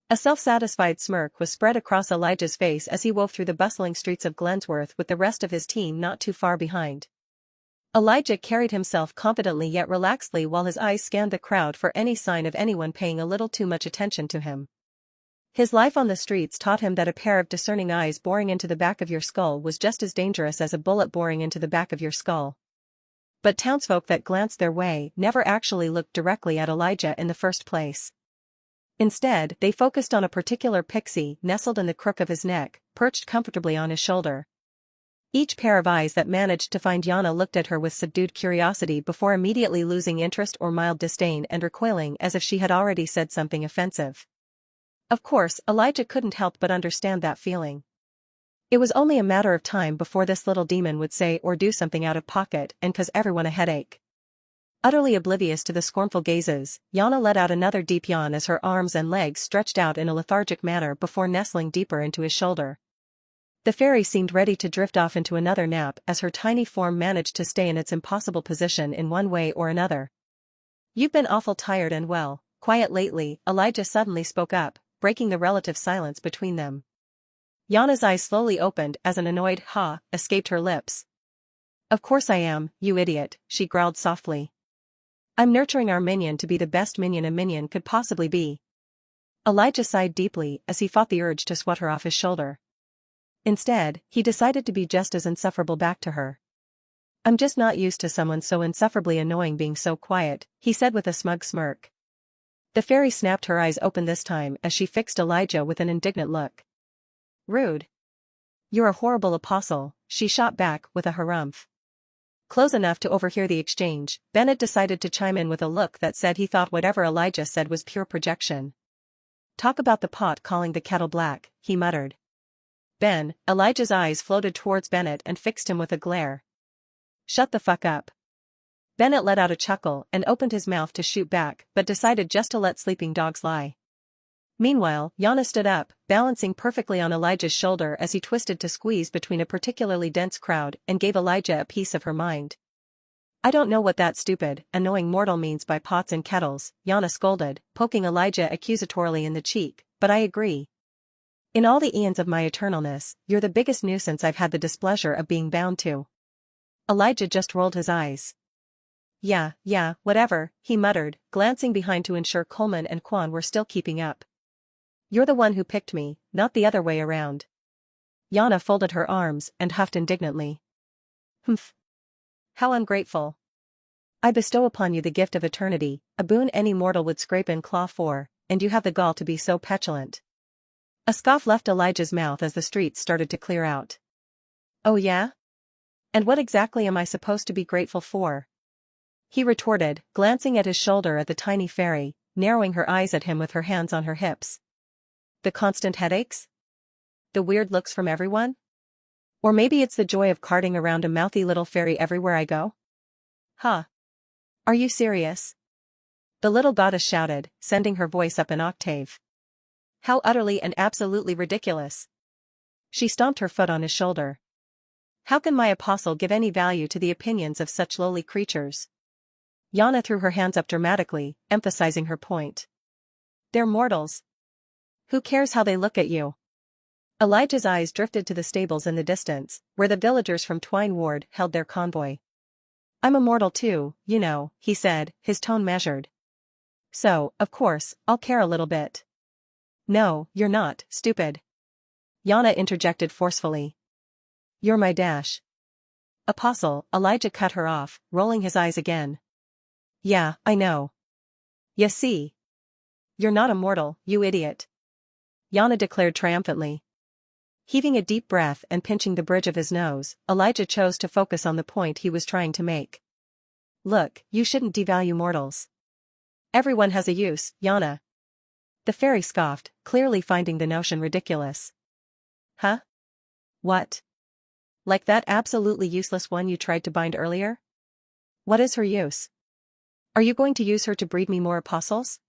A self-satisfied smirk was spread across Elijah's face as he wove through the bustling streets of Glensworth with the rest of his team not too far behind. Elijah carried himself confidently yet relaxedly while his eyes scanned the crowd for any sign of anyone paying a little too much attention to him. His life on the streets taught him that a pair of discerning eyes boring into the back of your skull was just as dangerous as a bullet boring into the back of your skull. But townsfolk that glanced their way never actually looked directly at Elijah in the first place. Instead, they focused on a particular pixie nestled in the crook of his neck, perched comfortably on his shoulder. Each pair of eyes that managed to find Yana looked at her with subdued curiosity before immediately losing interest or mild disdain and recoiling as if she had already said something offensive. Of course, Elijah couldn't help but understand that feeling. It was only a matter of time before this little demon would say or do something out of pocket and cause everyone a headache. Utterly oblivious to the scornful gazes, Yana let out another deep yawn as her arms and legs stretched out in a lethargic manner before nestling deeper into his shoulder. The fairy seemed ready to drift off into another nap as her tiny form managed to stay in its impossible position in one way or another. "You've been awful tired and quiet lately," Elijah suddenly spoke up, breaking the relative silence between them. Yana's eyes slowly opened as an annoyed "ha" escaped her lips. "Of course I am, you idiot," she growled softly. "I'm nurturing our minion to be the best minion a minion could possibly be." Elijah sighed deeply as he fought the urge to swat her off his shoulder. Instead, he decided to be just as insufferable back to her. "I'm just not used to someone so insufferably annoying being so quiet," he said with a smug smirk. The fairy snapped her eyes open this time as she fixed Elijah with an indignant look. "Rude. You're a horrible apostle," she shot back with a harumph. Close enough to overhear the exchange, Bennett decided to chime in with a look that said he thought whatever Elijah said was pure projection. "Talk about the pot calling the kettle black," he muttered. "Ben," Elijah's eyes floated towards Bennett and fixed him with a glare. "Shut the fuck up." Bennett let out a chuckle and opened his mouth to shoot back but decided just to let sleeping dogs lie. Meanwhile, Yana stood up, balancing perfectly on Elijah's shoulder as he twisted to squeeze between a particularly dense crowd and gave Elijah a piece of her mind. "I don't know what that stupid, annoying mortal means by pots and kettles," Yana scolded, poking Elijah accusatorily in the cheek, "but I agree. In all the eons of my eternalness, you're the biggest nuisance I've had the displeasure of being bound to." Elijah just rolled his eyes. Yeah, whatever," he muttered, glancing behind to ensure Coleman and Quan were still keeping up. "You're the one who picked me, not the other way around." Yana folded her arms and huffed indignantly. "Humph. How ungrateful. I bestow upon you the gift of eternity, a boon any mortal would scrape and claw for, and you have the gall to be so petulant." A scoff left Elijah's mouth as the streets started to clear out. "Oh yeah? And what exactly am I supposed to be grateful for?" he retorted, glancing at his shoulder at the tiny fairy, narrowing her eyes at him with her hands on her hips. "The constant headaches? The weird looks from everyone? Or maybe it's the joy of carting around a mouthy little fairy everywhere I go? Huh? Are you serious?" the little goddess shouted, sending her voice up an octave. "How utterly and absolutely ridiculous." She stomped her foot on his shoulder. "How can my apostle give any value to the opinions of such lowly creatures?" Yana threw her hands up dramatically, emphasizing her point. "They're mortals. Who cares how they look at you?" Elijah's eyes drifted to the stables in the distance, where the villagers from Twine Ward held their convoy. "I'm a mortal too, you know," he said, his tone measured. "So, of course, I'll care a little bit." "No, you're not, stupid," Yana interjected forcefully. "You're my dash." "Apostle," Elijah cut her off, rolling his eyes again. "Yeah, I know. Ya see? You're not immortal, you idiot," Yana declared triumphantly. Heaving a deep breath and pinching the bridge of his nose, Elijah chose to focus on the point he was trying to make. "Look, you shouldn't devalue mortals. Everyone has a use, Yana." The fairy scoffed, clearly finding the notion ridiculous. "Huh? What? Like that absolutely useless one you tried to bind earlier? What is her use? Are you going to use her to breed me more apostles?"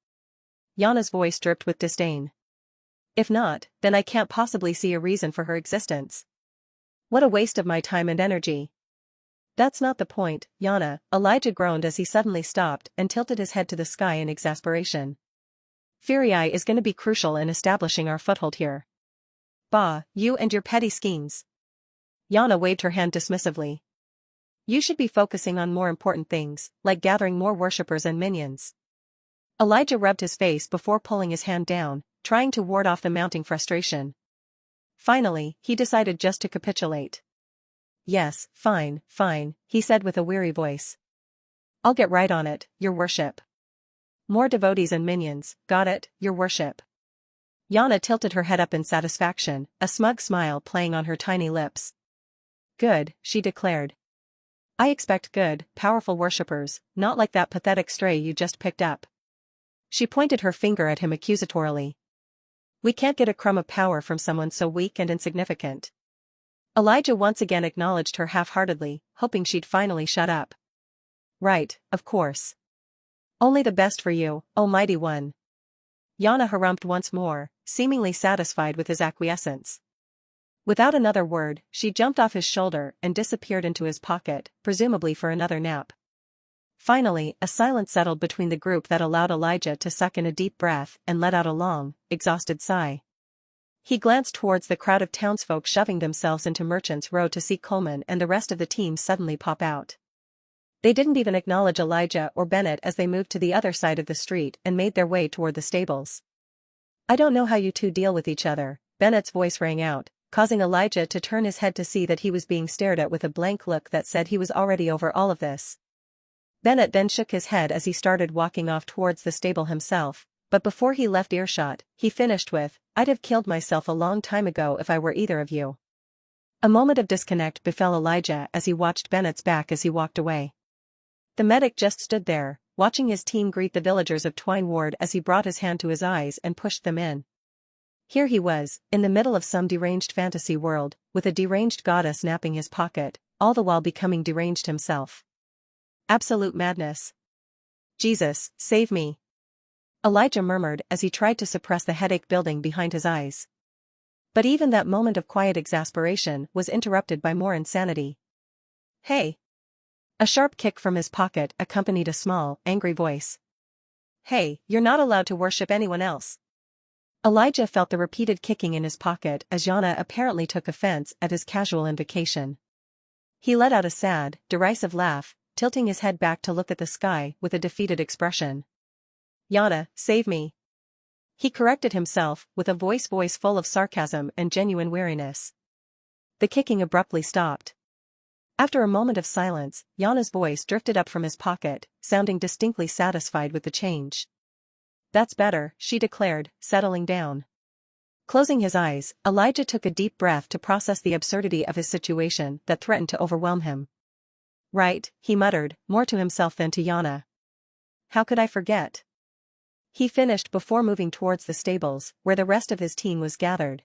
Yana's voice dripped with disdain. "If not, then I can't possibly see a reason for her existence. What a waste of my time and energy." "That's not the point, Yana," Elijah groaned as he suddenly stopped and tilted his head to the sky in exasperation. Furii is going to be crucial in establishing our foothold here. Bah, you and your petty schemes. Yana waved her hand dismissively. You should be focusing on more important things, like gathering more worshippers and minions. Elijah rubbed his face before pulling his hand down, trying to ward off the mounting frustration. Finally, he decided just to capitulate. Yes, fine, he said with a weary voice. I'll get right on it, your worship. More devotees and minions, got it, your worship. Yana tilted her head up in satisfaction, a smug smile playing on her tiny lips. Good, she declared. I expect good, powerful worshippers, not like that pathetic stray you just picked up. She pointed her finger at him accusatorily. We can't get a crumb of power from someone so weak and insignificant. Elijah once again acknowledged her half-heartedly, hoping she'd finally shut up. Right, of course. Only the best for you, O mighty one. Yana harumphed once more, seemingly satisfied with his acquiescence. Without another word, she jumped off his shoulder and disappeared into his pocket, presumably for another nap. Finally, a silence settled between the group that allowed Elijah to suck in a deep breath and let out a long, exhausted sigh. He glanced towards the crowd of townsfolk shoving themselves into Merchants Row to see Coleman and the rest of the team suddenly pop out. They didn't even acknowledge Elijah or Bennett as they moved to the other side of the street and made their way toward the stables. I don't know how you two deal with each other, Bennett's voice rang out, causing Elijah to turn his head to see that he was being stared at with a blank look that said he was already over all of this. Bennett then shook his head as he started walking off towards the stable himself, but before he left earshot, he finished with, I'd have killed myself a long time ago if I were either of you. A moment of disconnect befell Elijah as he watched Bennett's back as he walked away. The medic just stood there, watching his team greet the villagers of Twine Ward as he brought his hand to his eyes and pushed them in. Here he was, in the middle of some deranged fantasy world, with a deranged goddess napping his pocket, all the while becoming deranged himself. Absolute madness. Jesus, save me. Elijah murmured as he tried to suppress the headache building behind his eyes. But even that moment of quiet exasperation was interrupted by more insanity. Hey! A sharp kick from his pocket accompanied a small, angry voice. Hey, you're not allowed to worship anyone else. Elijah felt the repeated kicking in his pocket as Yana apparently took offense at his casual invocation. He let out a sad, derisive laugh, tilting his head back to look at the sky with a defeated expression. Yana, save me. He corrected himself with a voice full of sarcasm and genuine weariness. The kicking abruptly stopped. After a moment of silence, Yana's voice drifted up from his pocket, sounding distinctly satisfied with the change. That's better, she declared, settling down. Closing his eyes, Elijah took a deep breath to process the absurdity of his situation that threatened to overwhelm him. Right, he muttered, more to himself than to Yana. How could I forget? He finished before moving towards the stables, where the rest of his team was gathered.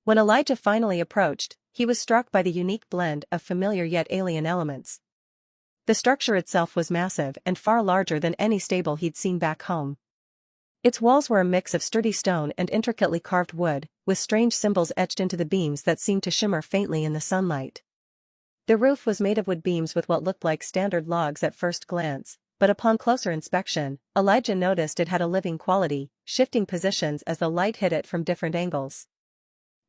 When Elijah finally approached, he was struck by the unique blend of familiar yet alien elements. The structure itself was massive and far larger than any stable he'd seen back home. Its walls were a mix of sturdy stone and intricately carved wood, with strange symbols etched into the beams that seemed to shimmer faintly in the sunlight. The roof was made of wood beams with what looked like standard logs at first glance, but upon closer inspection, Elijah noticed it had a living quality, shifting positions as the light hit it from different angles.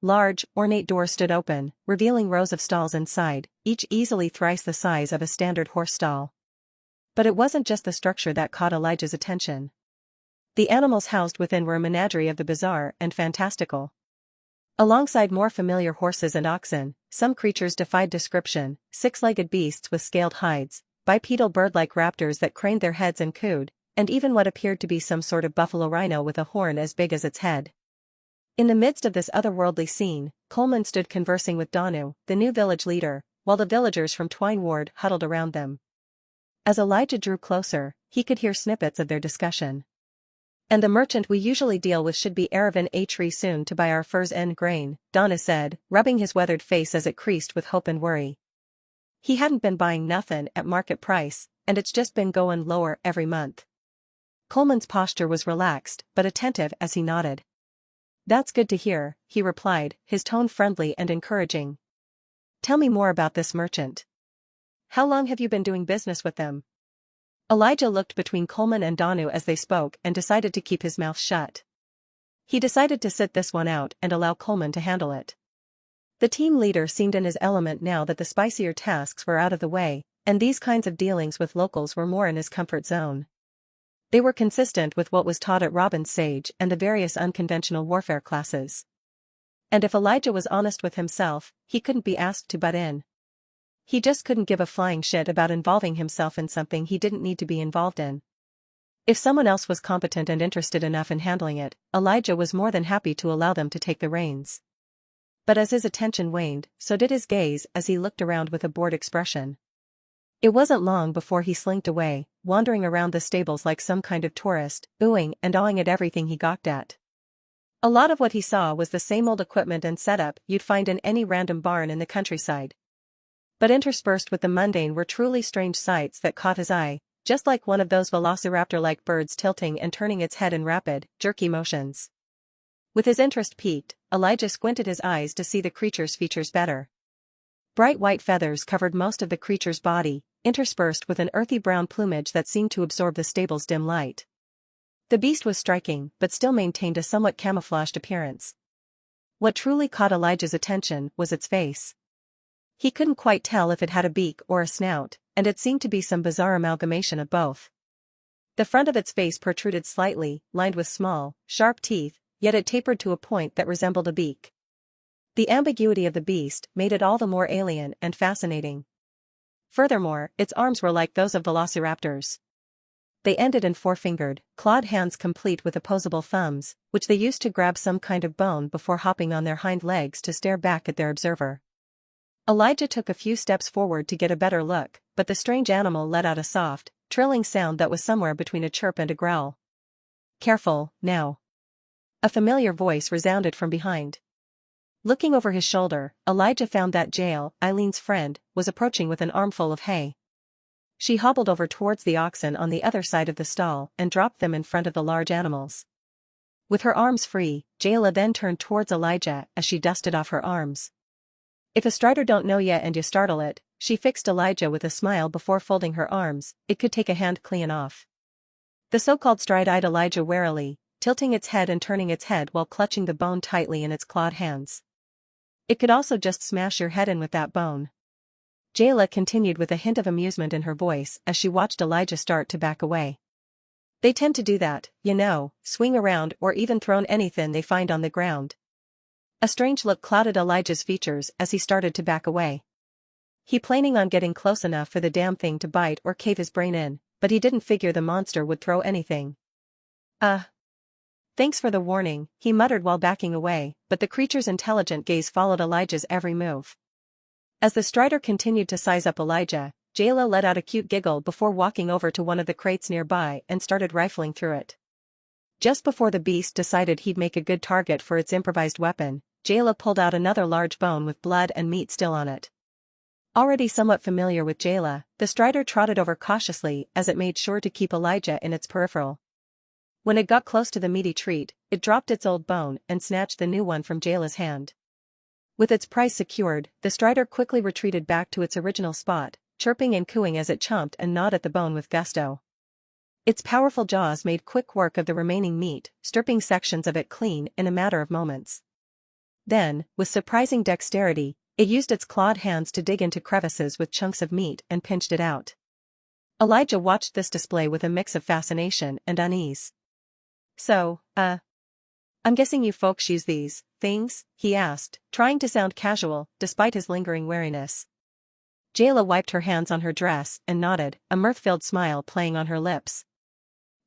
Large, ornate doors stood open, revealing rows of stalls inside, each easily thrice the size of a standard horse stall. But it wasn't just the structure that caught Elijah's attention. The animals housed within were a menagerie of the bizarre and fantastical. Alongside more familiar horses and oxen, some creatures defied description, six-legged beasts with scaled hides, bipedal bird-like raptors that craned their heads and cooed, and even what appeared to be some sort of buffalo rhino with a horn as big as its head. In the midst of this otherworldly scene, Coleman stood conversing with Danu, the new village leader, while the villagers from Twine Ward huddled around them. As Elijah drew closer, he could hear snippets of their discussion. And the merchant we usually deal with should be arriving a tree soon to buy our furs and grain, Donna said, rubbing his weathered face as it creased with hope and worry. He hadn't been buying nothing at market price, and it's just been going lower every month. Coleman's posture was relaxed but attentive as he nodded. That's good to hear, he replied, his tone friendly and encouraging. Tell me more about this merchant. How long have you been doing business with them? Elijah looked between Coleman and Danu as they spoke and decided to keep his mouth shut. He decided to sit this one out and allow Coleman to handle it. The team leader seemed in his element now that the spicier tasks were out of the way, and these kinds of dealings with locals were more in his comfort zone. They were consistent with what was taught at Robin's Sage and the various unconventional warfare classes. And if Elijah was honest with himself, he couldn't be asked to butt in. He just couldn't give a flying shit about involving himself in something he didn't need to be involved in. If someone else was competent and interested enough in handling it, Elijah was more than happy to allow them to take the reins. But as his attention waned, so did his gaze as he looked around with a bored expression. It wasn't long before he slinked away, wandering around the stables like some kind of tourist, oohing and awing at everything he gawked at. A lot of what he saw was the same old equipment and setup you'd find in any random barn in the countryside. But interspersed with the mundane were truly strange sights that caught his eye, just like one of those velociraptor-like birds tilting and turning its head in rapid, jerky motions. With his interest piqued, Elijah squinted his eyes to see the creature's features better. Bright white feathers covered most of the creature's body, interspersed with an earthy brown plumage that seemed to absorb the stable's dim light. The beast was striking, but still maintained a somewhat camouflaged appearance. What truly caught Elijah's attention was its face. He couldn't quite tell if it had a beak or a snout, and it seemed to be some bizarre amalgamation of both. The front of its face protruded slightly, lined with small, sharp teeth, yet it tapered to a point that resembled a beak. The ambiguity of the beast made it all the more alien and fascinating. Furthermore, its arms were like those of velociraptors. They ended in four-fingered, clawed hands complete with opposable thumbs, which they used to grab some kind of bone before hopping on their hind legs to stare back at their observer. Elijah took a few steps forward to get a better look, but the strange animal let out a soft, trilling sound that was somewhere between a chirp and a growl. "Careful, now." A familiar voice resounded from behind. Looking over his shoulder, Elijah found that Jael, Eileen's friend, was approaching with an armful of hay. She hobbled over towards the oxen on the other side of the stall and dropped them in front of the large animals. With her arms free, Jaela then turned towards Elijah as she dusted off her arms. "If a strider don't know ya and you startle it," she fixed Elijah with a smile before folding her arms, "it could take a hand clean off." The so-called stride eyed Elijah warily, tilting its head and turning its head while clutching the bone tightly in its clawed hands. "It could also just smash your head in with that bone." Jaela continued with a hint of amusement in her voice as she watched Elijah start to back away. "They tend to do that, you know, swing around or even throw anything they find on the ground." A strange look clouded Elijah's features as he started to back away. He planning on getting close enough for the damn thing to bite or cave his brain in, but he didn't figure the monster would throw anything. Thanks for the warning," he muttered while backing away, but the creature's intelligent gaze followed Elijah's every move. As the strider continued to size up Elijah, Jaela let out a cute giggle before walking over to one of the crates nearby and started rifling through it. Just before the beast decided he'd make a good target for its improvised weapon, Jaela pulled out another large bone with blood and meat still on it. Already somewhat familiar with Jaela, the strider trotted over cautiously as it made sure to keep Elijah in its peripheral. When it got close to the meaty treat, it dropped its old bone and snatched the new one from Jaela's hand. With its prize secured, the strider quickly retreated back to its original spot, chirping and cooing as it chomped and gnawed at the bone with gusto. Its powerful jaws made quick work of the remaining meat, stripping sections of it clean in a matter of moments. Then, with surprising dexterity, it used its clawed hands to dig into crevices with chunks of meat and pinched it out. Elijah watched this display with a mix of fascination and unease. "So, I'm guessing you folks use these things?" he asked, trying to sound casual, despite his lingering wariness. Jaela wiped her hands on her dress and nodded, a mirth-filled smile playing on her lips.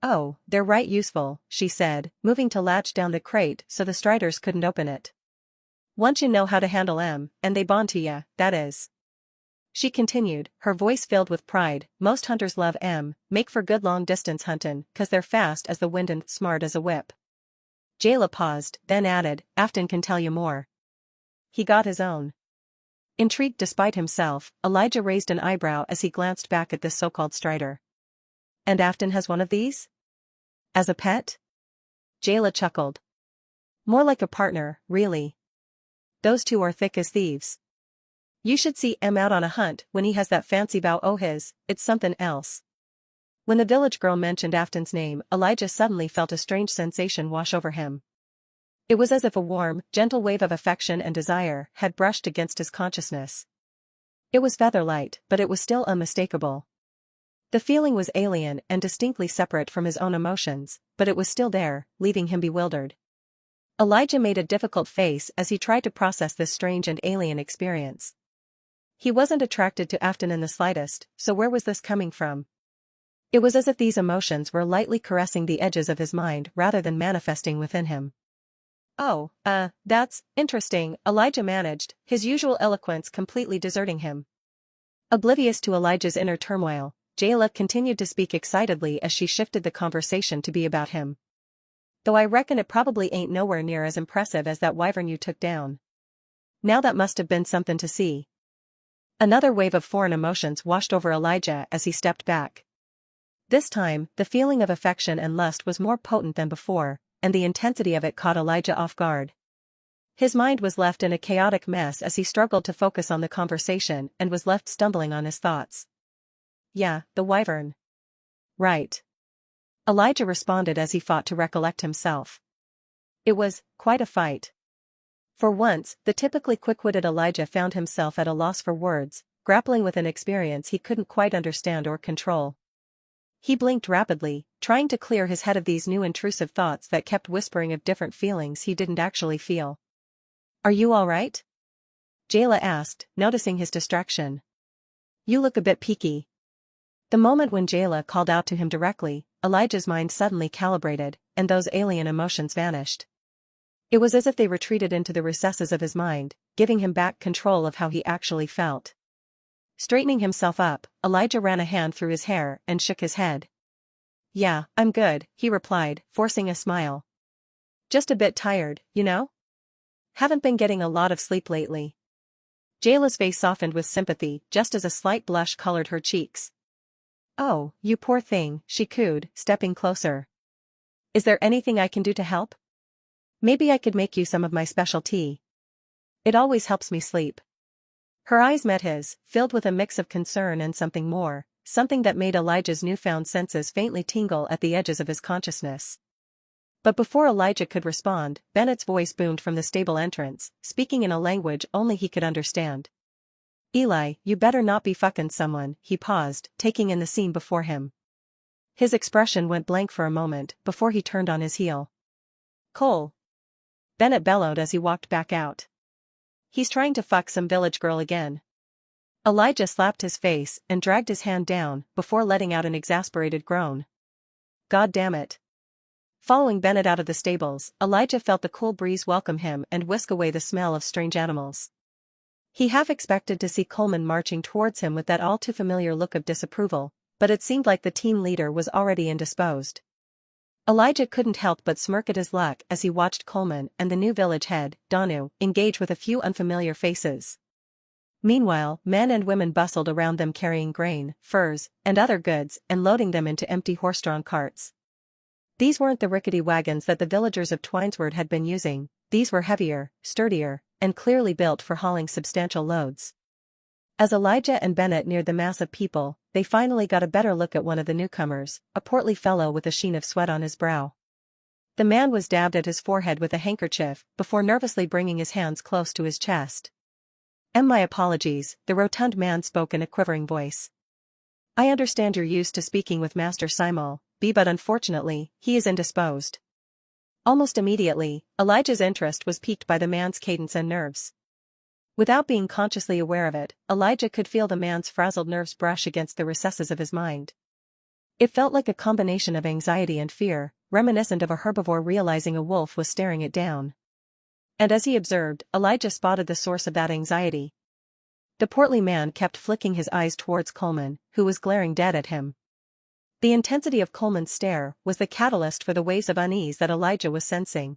"Oh, they're right useful," she said, moving to latch down the crate so the striders couldn't open it. "Once you know how to handle 'em, and they bond to ya, that is." She continued, her voice filled with pride, "Most hunters love 'em, make for good long-distance huntin', 'cause they're fast as the wind and smart as a whip." Jaela paused, then added, "Afton can tell you more. He got his own." Intrigued despite himself, Elijah raised an eyebrow as he glanced back at this so-called strider. "And Afton has one of these? As a pet?" Jaela chuckled. "More like a partner, really. Those two are thick as thieves. You should see 'em out on a hunt when he has that fancy bow o' his, it's something else." When the village girl mentioned Afton's name, Elijah suddenly felt a strange sensation wash over him. It was as if a warm, gentle wave of affection and desire had brushed against his consciousness. It was featherlight, but it was still unmistakable. The feeling was alien and distinctly separate from his own emotions, but it was still there, leaving him bewildered. Elijah made a difficult face as he tried to process this strange and alien experience. He wasn't attracted to Afton in the slightest, so where was this coming from? It was as if these emotions were lightly caressing the edges of his mind rather than manifesting within him. Oh, that's interesting, Elijah managed, his usual eloquence completely deserting him. Oblivious to Elijah's inner turmoil, Jayla continued to speak excitedly as she shifted the conversation to be about him. Though I reckon it probably ain't nowhere near as impressive as that wyvern you took down. Now that must have been something to see. Another wave of foreign emotions washed over Elijah as he stepped back. This time, the feeling of affection and lust was more potent than before, and the intensity of it caught Elijah off guard. His mind was left in a chaotic mess as he struggled to focus on the conversation and was left stumbling on his thoughts. Yeah, the wyvern. Right. Elijah responded as he fought to recollect himself. It was quite a fight. For once, the typically quick-witted Elijah found himself at a loss for words, grappling with an experience he couldn't quite understand or control. He blinked rapidly, trying to clear his head of these new intrusive thoughts that kept whispering of different feelings he didn't actually feel. Are you all right? Jayla asked, noticing his distraction. You look a bit peaky. The moment when Jayla called out to him directly, Elijah's mind suddenly calibrated, and those alien emotions vanished. It was as if they retreated into the recesses of his mind, giving him back control of how he actually felt. Straightening himself up, Elijah ran a hand through his hair and shook his head. Yeah, I'm good, he replied, forcing a smile. Just a bit tired, you know? Haven't been getting a lot of sleep lately. Jayla's face softened with sympathy just as a slight blush colored her cheeks. Oh, you poor thing, she cooed, stepping closer. Is there anything I can do to help? Maybe I could make you some of my special tea. It always helps me sleep. Her eyes met his, filled with a mix of concern and something more, something that made Elijah's newfound senses faintly tingle at the edges of his consciousness. But before Elijah could respond, Bennett's voice boomed from the stable entrance, speaking in a language only he could understand. Eli, you better not be fucking someone, he paused, taking in the scene before him. His expression went blank for a moment before he turned on his heel. Cole. Bennett bellowed as he walked back out. He's trying to fuck some village girl again. Elijah slapped his face and dragged his hand down before letting out an exasperated groan. God damn it. Following Bennett out of the stables, Elijah felt the cool breeze welcome him and whisk away the smell of strange animals. He half expected to see Coleman marching towards him with that all-too-familiar look of disapproval, but it seemed like the team leader was already indisposed. Elijah couldn't help but smirk at his luck as he watched Coleman and the new village head, Danu, engage with a few unfamiliar faces. Meanwhile, men and women bustled around them carrying grain, furs, and other goods and loading them into empty horse-drawn carts. These weren't the rickety wagons that the villagers of Twinsward had been using, these were heavier, sturdier, and clearly built for hauling substantial loads. As Elijah and Bennett neared the mass of people, they finally got a better look at one of the newcomers, a portly fellow with a sheen of sweat on his brow. The man was dabbed at his forehead with a handkerchief before nervously bringing his hands close to his chest. My apologies, the rotund man spoke in a quivering voice. I understand you're used to speaking with Master Simul, but unfortunately, he is indisposed. Almost immediately, Elijah's interest was piqued by the man's cadence and nerves. Without being consciously aware of it, Elijah could feel the man's frazzled nerves brush against the recesses of his mind. It felt like a combination of anxiety and fear, reminiscent of a herbivore realizing a wolf was staring it down. And as he observed, Elijah spotted the source of that anxiety. The portly man kept flicking his eyes towards Coleman, who was glaring dead at him. The intensity of Coleman's stare was the catalyst for the waves of unease that Elijah was sensing.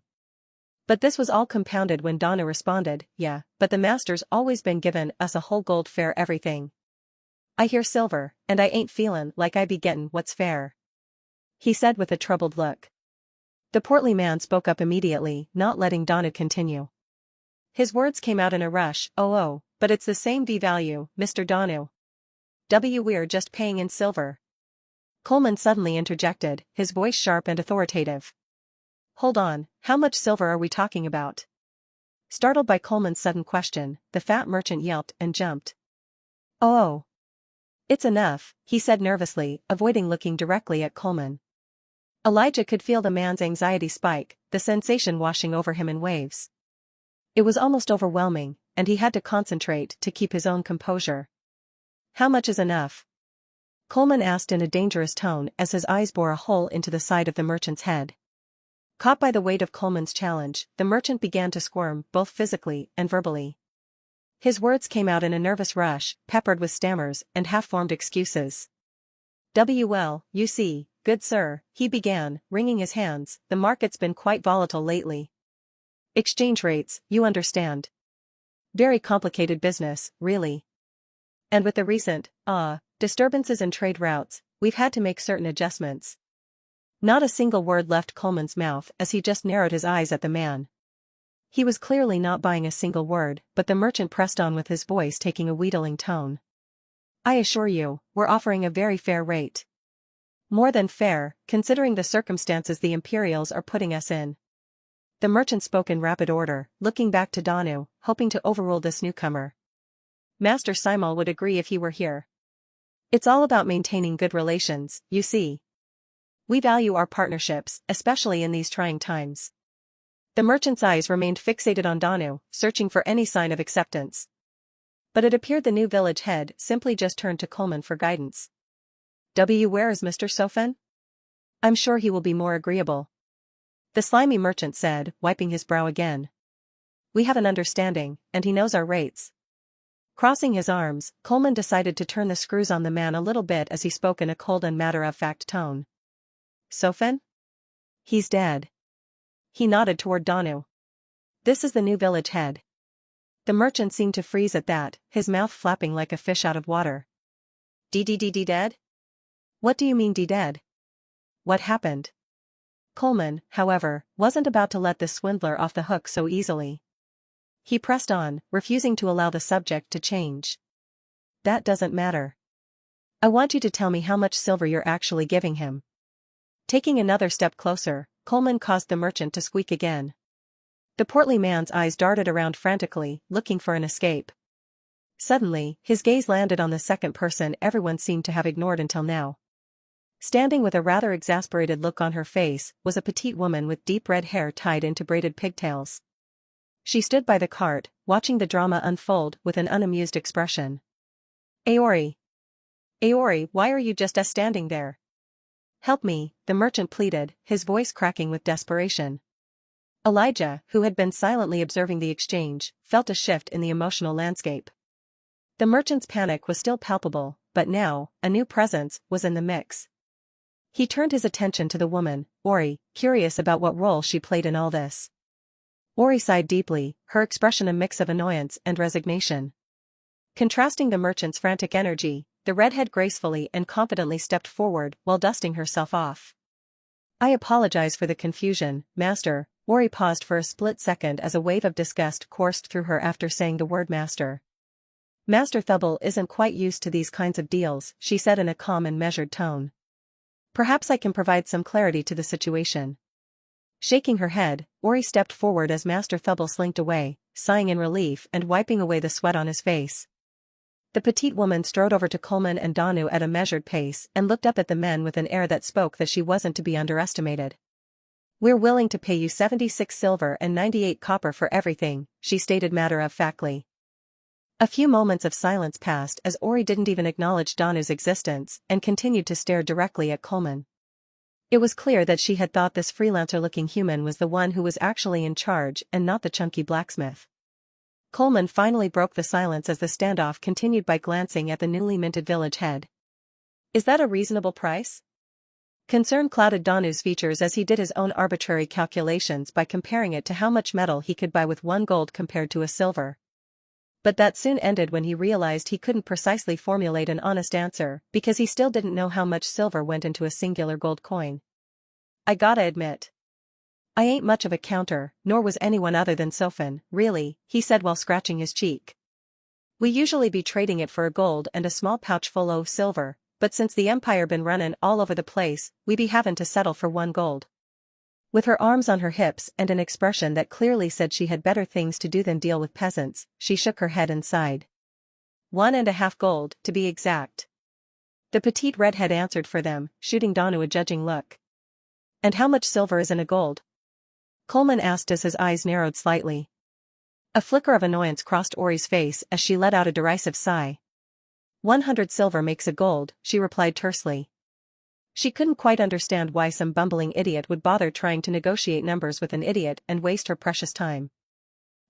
But this was all compounded when Donna responded, yeah, but the master's always been giving us a whole gold fare everything. I hear silver, and I ain't feelin' like I be gettin' what's fair. He said with a troubled look. The portly man spoke up immediately, not letting Donna continue. His words came out in a rush, but it's the same V-value, Mr. Donu. We're just paying in silver. Coleman suddenly interjected, his voice sharp and authoritative. Hold on, how much silver are we talking about? Startled by Coleman's sudden question, the fat merchant yelped and jumped. Oh. It's enough, he said nervously, avoiding looking directly at Coleman. Elijah could feel the man's anxiety spike, the sensation washing over him in waves. It was almost overwhelming, and he had to concentrate to keep his own composure. How much is enough? Coleman asked in a dangerous tone as his eyes bore a hole into the side of the merchant's head. Caught by the weight of Coleman's challenge, the merchant began to squirm, both physically and verbally. His words came out in a nervous rush, peppered with stammers and half-formed excuses. "Well, you see, good sir," he began, wringing his hands, "the market's been quite volatile lately. Exchange rates, you understand. Very complicated business, really. And with the recent, disturbances in trade routes, we've had to make certain adjustments." Not a single word left Coleman's mouth as he just narrowed his eyes at the man. He was clearly not buying a single word, but the merchant pressed on with his voice taking a wheedling tone. "I assure you, we're offering a very fair rate. More than fair, considering the circumstances the Imperials are putting us in." The merchant spoke in rapid order, looking back to Danu, hoping to overrule this newcomer. "Master Simon would agree if he were here. It's all about maintaining good relations, you see. We value our partnerships, especially in these trying times." The merchant's eyes remained fixated on Danu, searching for any sign of acceptance. But it appeared the new village head simply just turned to Coleman for guidance. "Where is Mr. Sofen? I'm sure he will be more agreeable," the slimy merchant said, wiping his brow again. "We have an understanding, and he knows our rates." Crossing his arms, Coleman decided to turn the screws on the man a little bit as he spoke in a cold and matter-of-fact tone. "Sofen? He's dead." He nodded toward Danu. "This is the new village head." The merchant seemed to freeze at that, his mouth flapping like a fish out of water. Dead? What do you mean dead? What happened?" Coleman, however, wasn't about to let this swindler off the hook so easily. He pressed on, refusing to allow the subject to change. "That doesn't matter. I want you to tell me how much silver you're actually giving him." Taking another step closer, Coleman caused the merchant to squeak again. The portly man's eyes darted around frantically, looking for an escape. Suddenly, his gaze landed on the second person everyone seemed to have ignored until now. Standing with a rather exasperated look on her face was a petite woman with deep red hair tied into braided pigtails. She stood by the cart, watching the drama unfold with an unamused expression. Aori, why are you just standing there? Help me," the merchant pleaded, his voice cracking with desperation. Elijah, who had been silently observing the exchange, felt a shift in the emotional landscape. The merchant's panic was still palpable, but now, a new presence was in the mix. He turned his attention to the woman, Ori, curious about what role she played in all this. Ori sighed deeply, her expression a mix of annoyance and resignation. Contrasting the merchant's frantic energy, the redhead gracefully and confidently stepped forward while dusting herself off. "I apologize for the confusion, master." Ori paused for a split second as a wave of disgust coursed through her after saying the word master. "Master Thubble isn't quite used to these kinds of deals," she said in a calm and measured tone. "Perhaps I can provide some clarity to the situation." Shaking her head, Ori stepped forward as Master Thubble slinked away, sighing in relief and wiping away the sweat on his face. The petite woman strode over to Coleman and Danu at a measured pace and looked up at the men with an air that spoke that she wasn't to be underestimated. "We're willing to pay you 76 silver and 98 copper for everything," she stated matter-of-factly. A few moments of silence passed as Ori didn't even acknowledge Danu's existence and continued to stare directly at Coleman. It was clear that she had thought this freelancer-looking human was the one who was actually in charge and not the chunky blacksmith. Coleman finally broke the silence as the standoff continued by glancing at the newly minted village head. "Is that a reasonable price?" Concern clouded Danu's features as he did his own arbitrary calculations by comparing it to how much metal he could buy with 1 gold compared to a silver. But that soon ended when he realized he couldn't precisely formulate an honest answer because he still didn't know how much silver went into a singular gold coin. "I gotta admit, I ain't much of a counter, nor was anyone other than Sofen, really," he said while scratching his cheek. "We usually be trading it for a gold and a small pouch full o' silver, but since the Empire been runnin' all over the place, we be havin' to settle for 1 gold. With her arms on her hips and an expression that clearly said she had better things to do than deal with peasants, she shook her head and sighed. 1.5 gold, to be exact. The petite redhead answered for them, shooting Danu a judging look. And how much silver is in a gold? Coleman asked as his eyes narrowed slightly. A flicker of annoyance crossed Ori's face as she let out a derisive sigh. 100 silver makes a gold, she replied tersely. She couldn't quite understand why some bumbling idiot would bother trying to negotiate numbers with an idiot and waste her precious time.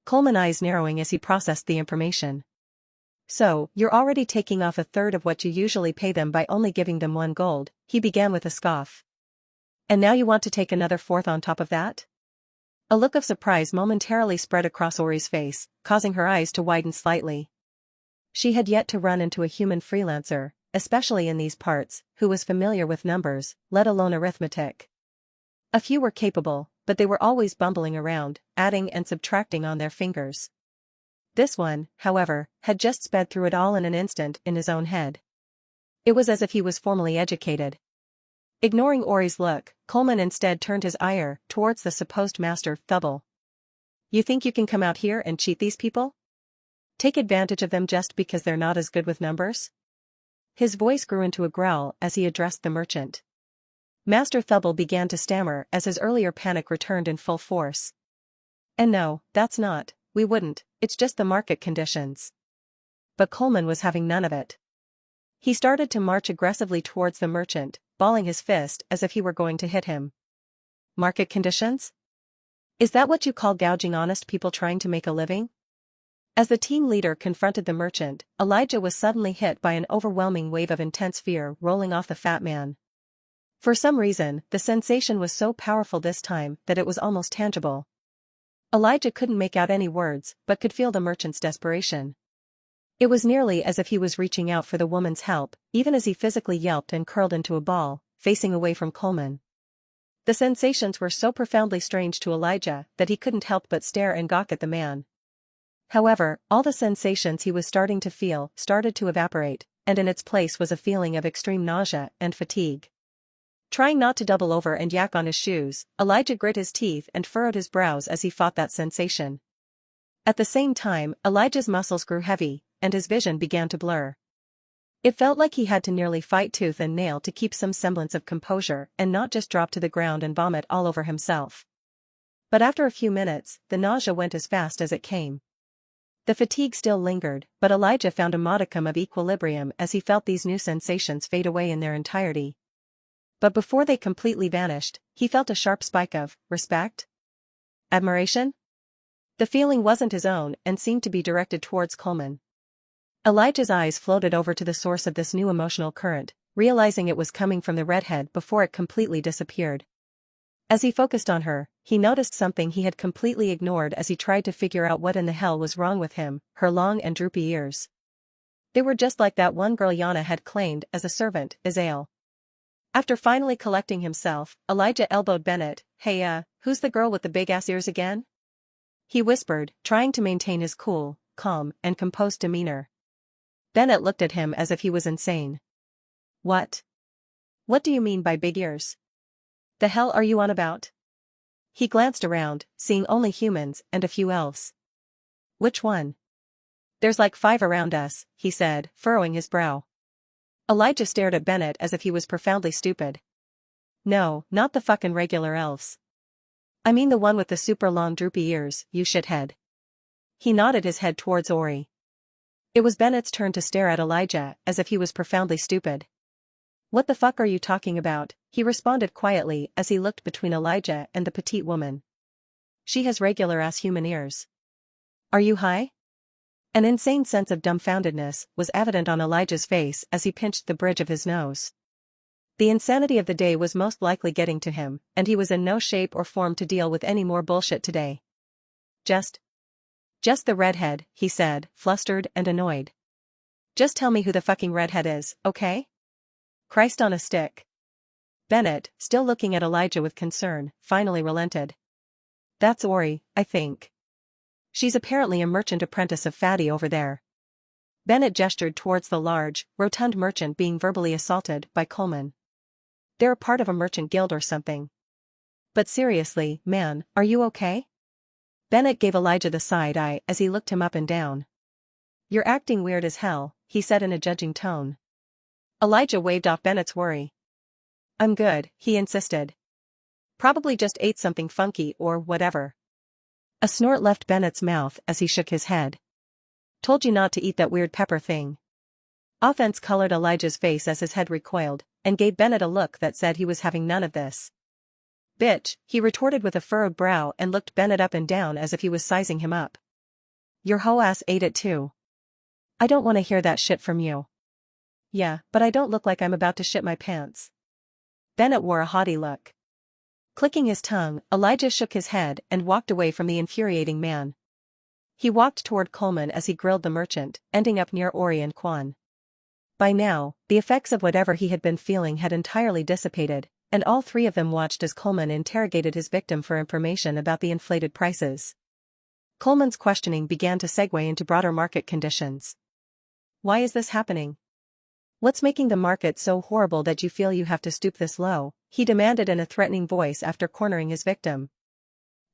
Coleman's eyes narrowing as he processed the information. So, you're already taking off 1/3 of what you usually pay them by only giving them 1 gold, he began with a scoff. And now you want to take another 1/4 on top of that? A look of surprise momentarily spread across Ori's face, causing her eyes to widen slightly. She had yet to run into a human freelancer, especially in these parts, who was familiar with numbers, let alone arithmetic. A few were capable, but they were always bumbling around, adding and subtracting on their fingers. This one, however, had just sped through it all in an instant in his own head. It was as if he was formally educated. Ignoring Ori's look, Coleman instead turned his ire towards the supposed master, Thubble. You think you can come out here and cheat these people? Take advantage of them just because they're not as good with numbers? His voice grew into a growl as he addressed the merchant. Master Thubble began to stammer as his earlier panic returned in full force. And no, that's not, we wouldn't, it's just the market conditions. But Coleman was having none of it. He started to march aggressively towards the merchant, balling his fist as if he were going to hit him. Market conditions? Is that what you call gouging honest people trying to make a living? As the team leader confronted the merchant, Elijah was suddenly hit by an overwhelming wave of intense fear rolling off the fat man. For some reason, the sensation was so powerful this time that it was almost tangible. Elijah couldn't make out any words, but could feel the merchant's desperation. It was nearly as if he was reaching out for the woman's help, even as he physically yelped and curled into a ball, facing away from Coleman. The sensations were so profoundly strange to Elijah that he couldn't help but stare and gawk at the man. However, all the sensations he was starting to feel started to evaporate, and in its place was a feeling of extreme nausea and fatigue. Trying not to double over and yak on his shoes, Elijah grit his teeth and furrowed his brows as he fought that sensation. At the same time, Elijah's muscles grew heavy, and his vision began to blur. It felt like he had to nearly fight tooth and nail to keep some semblance of composure and not just drop to the ground and vomit all over himself. But after a few minutes, the nausea went as fast as it came. The fatigue still lingered, but Elijah found a modicum of equilibrium as he felt these new sensations fade away in their entirety. But before they completely vanished, he felt a sharp spike of respect? Admiration? The feeling wasn't his own and seemed to be directed towards Coleman. Elijah's eyes floated over to the source of this new emotional current, realizing it was coming from the redhead before it completely disappeared. As he focused on her, he noticed something he had completely ignored as he tried to figure out what in the hell was wrong with him, her long and droopy ears. They were just like that one girl Yana had claimed as a servant, Isael. After finally collecting himself, Elijah elbowed Bennett. Hey who's the girl with the big-ass ears again? He whispered, trying to maintain his cool, calm, and composed demeanor. Bennett looked at him as if he was insane. What? What do you mean by big ears? The hell are you on about? He glanced around, seeing only humans and a few elves. Which one? There's like 5 around us, he said, furrowing his brow. Elijah stared at Bennett as if he was profoundly stupid. No, not the fucking regular elves. I mean the one with the super long droopy ears, you shithead. He nodded his head towards Ori. It was Bennett's turn to stare at Elijah as if he was profoundly stupid. What the fuck are you talking about? He responded quietly as he looked between Elijah and the petite woman. She has regular-ass human ears. Are you high? An insane sense of dumbfoundedness was evident on Elijah's face as he pinched the bridge of his nose. The insanity of the day was most likely getting to him, and he was in no shape or form to deal with any more bullshit today. Just the redhead, he said, flustered and annoyed. Just tell me who the fucking redhead is, okay? Christ on a stick. Bennett, still looking at Elijah with concern, finally relented. That's Ori, I think. She's apparently a merchant apprentice of Fatty over there. Bennett gestured towards the large, rotund merchant being verbally assaulted by Coleman. They're a part of a merchant guild or something. But seriously, man, are you okay? Bennett gave Elijah the side eye as he looked him up and down. You're acting weird as hell, he said in a judging tone. Elijah waved off Bennett's worry. I'm good, he insisted. Probably just ate something funky or whatever. A snort left Bennett's mouth as he shook his head. Told you not to eat that weird pepper thing. Offense colored Elijah's face as his head recoiled, and gave Bennett a look that said he was having none of this. Bitch, he retorted with a furrowed brow and looked Bennett up and down as if he was sizing him up. Your hoe ass ate it too. I don't want to hear that shit from you. Yeah, but I don't look like I'm about to shit my pants. Bennett wore a haughty look. Clicking his tongue, Elijah shook his head and walked away from the infuriating man. He walked toward Coleman as he grilled the merchant, ending up near Ori and Quan. By now, the effects of whatever he had been feeling had entirely dissipated, and all three of them watched as Coleman interrogated his victim for information about the inflated prices. Coleman's questioning began to segue into broader market conditions. Why is this happening? What's making the market so horrible that you feel you have to stoop this low? He demanded in a threatening voice after cornering his victim.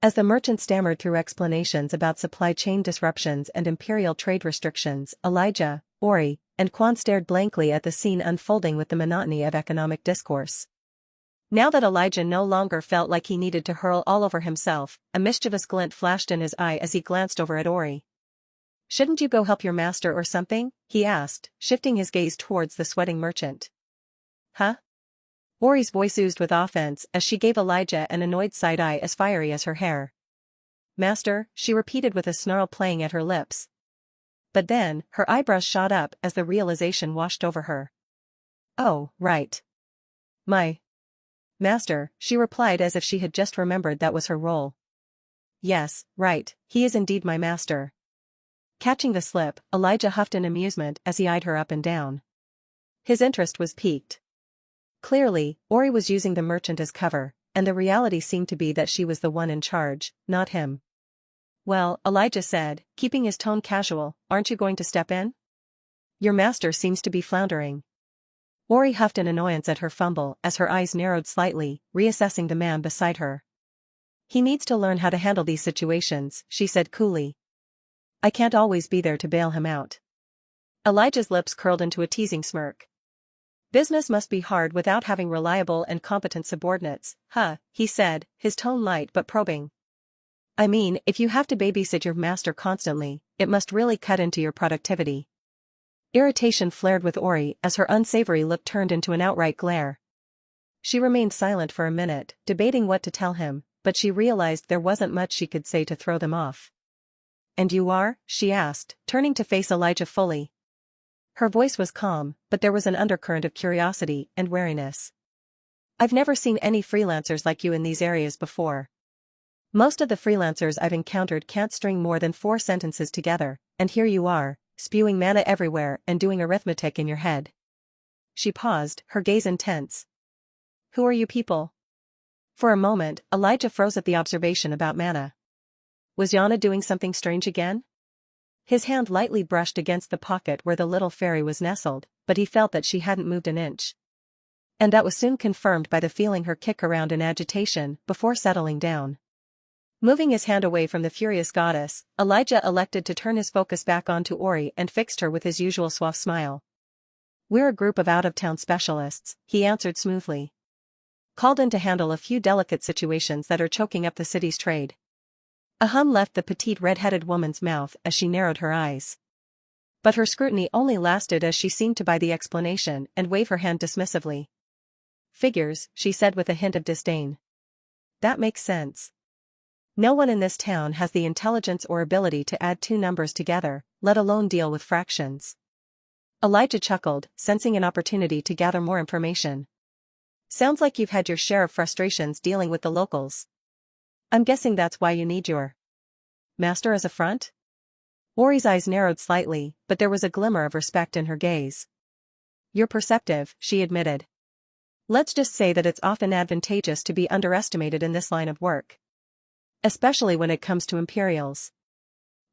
As the merchant stammered through explanations about supply chain disruptions and imperial trade restrictions, Elijah, Ori, and Quan stared blankly at the scene unfolding with the monotony of economic discourse. Now that Elijah no longer felt like he needed to hurl all over himself, a mischievous glint flashed in his eye as he glanced over at Ori. Shouldn't you go help your master or something? He asked, shifting his gaze towards the sweating merchant. Huh? Ori's voice oozed with offense as she gave Elijah an annoyed side-eye as fiery as her hair. Master, she repeated with a snarl playing at her lips. But then, her eyebrows shot up as the realization washed over her. Oh, right. My master, she replied as if she had just remembered that was her role. Yes, right, he is indeed my master. Catching the slip, Elijah huffed in amusement as he eyed her up and down. His interest was piqued. Clearly, Ori was using the merchant as cover, and the reality seemed to be that she was the one in charge, not him. Well, Elijah said, keeping his tone casual, aren't you going to step in? Your master seems to be floundering. Ori huffed in annoyance at her fumble as her eyes narrowed slightly, reassessing the man beside her. He needs to learn how to handle these situations, she said coolly. I can't always be there to bail him out. Elijah's lips curled into a teasing smirk. Business must be hard without having reliable and competent subordinates, huh, he said, his tone light but probing. I mean, if you have to babysit your master constantly, it must really cut into your productivity. Irritation flared with Ori as her unsavory look turned into an outright glare. She remained silent for a minute, debating what to tell him, but she realized there wasn't much she could say to throw them off. And you are? She asked, turning to face Elijah fully. Her voice was calm, but there was an undercurrent of curiosity and wariness. I've never seen any freelancers like you in these areas before. Most of the freelancers I've encountered can't string more than 4 sentences together, and here you are, spewing mana everywhere and doing arithmetic in your head. She paused, her gaze intense. Who are you people? For a moment, Elijah froze at the observation about mana. Was Yana doing something strange again? His hand lightly brushed against the pocket where the little fairy was nestled, but he felt that she hadn't moved an inch. And that was soon confirmed by the feeling her kick around in agitation before settling down. Moving his hand away from the furious goddess, Elijah elected to turn his focus back onto Ori and fixed her with his usual suave smile. We're a group of out-of-town specialists, he answered smoothly. Called in to handle a few delicate situations that are choking up the city's trade. A hum left the petite red-headed woman's mouth as she narrowed her eyes. But her scrutiny only lasted as she seemed to buy the explanation and wave her hand dismissively. Figures, she said with a hint of disdain. That makes sense. No one in this town has the intelligence or ability to add 2 numbers together, let alone deal with fractions. Elijah chuckled, sensing an opportunity to gather more information. Sounds like you've had your share of frustrations dealing with the locals. I'm guessing that's why you need your master as a front? Ori's eyes narrowed slightly, but there was a glimmer of respect in her gaze. You're perceptive, she admitted. Let's just say that it's often advantageous to be underestimated in this line of work. Especially when it comes to Imperials.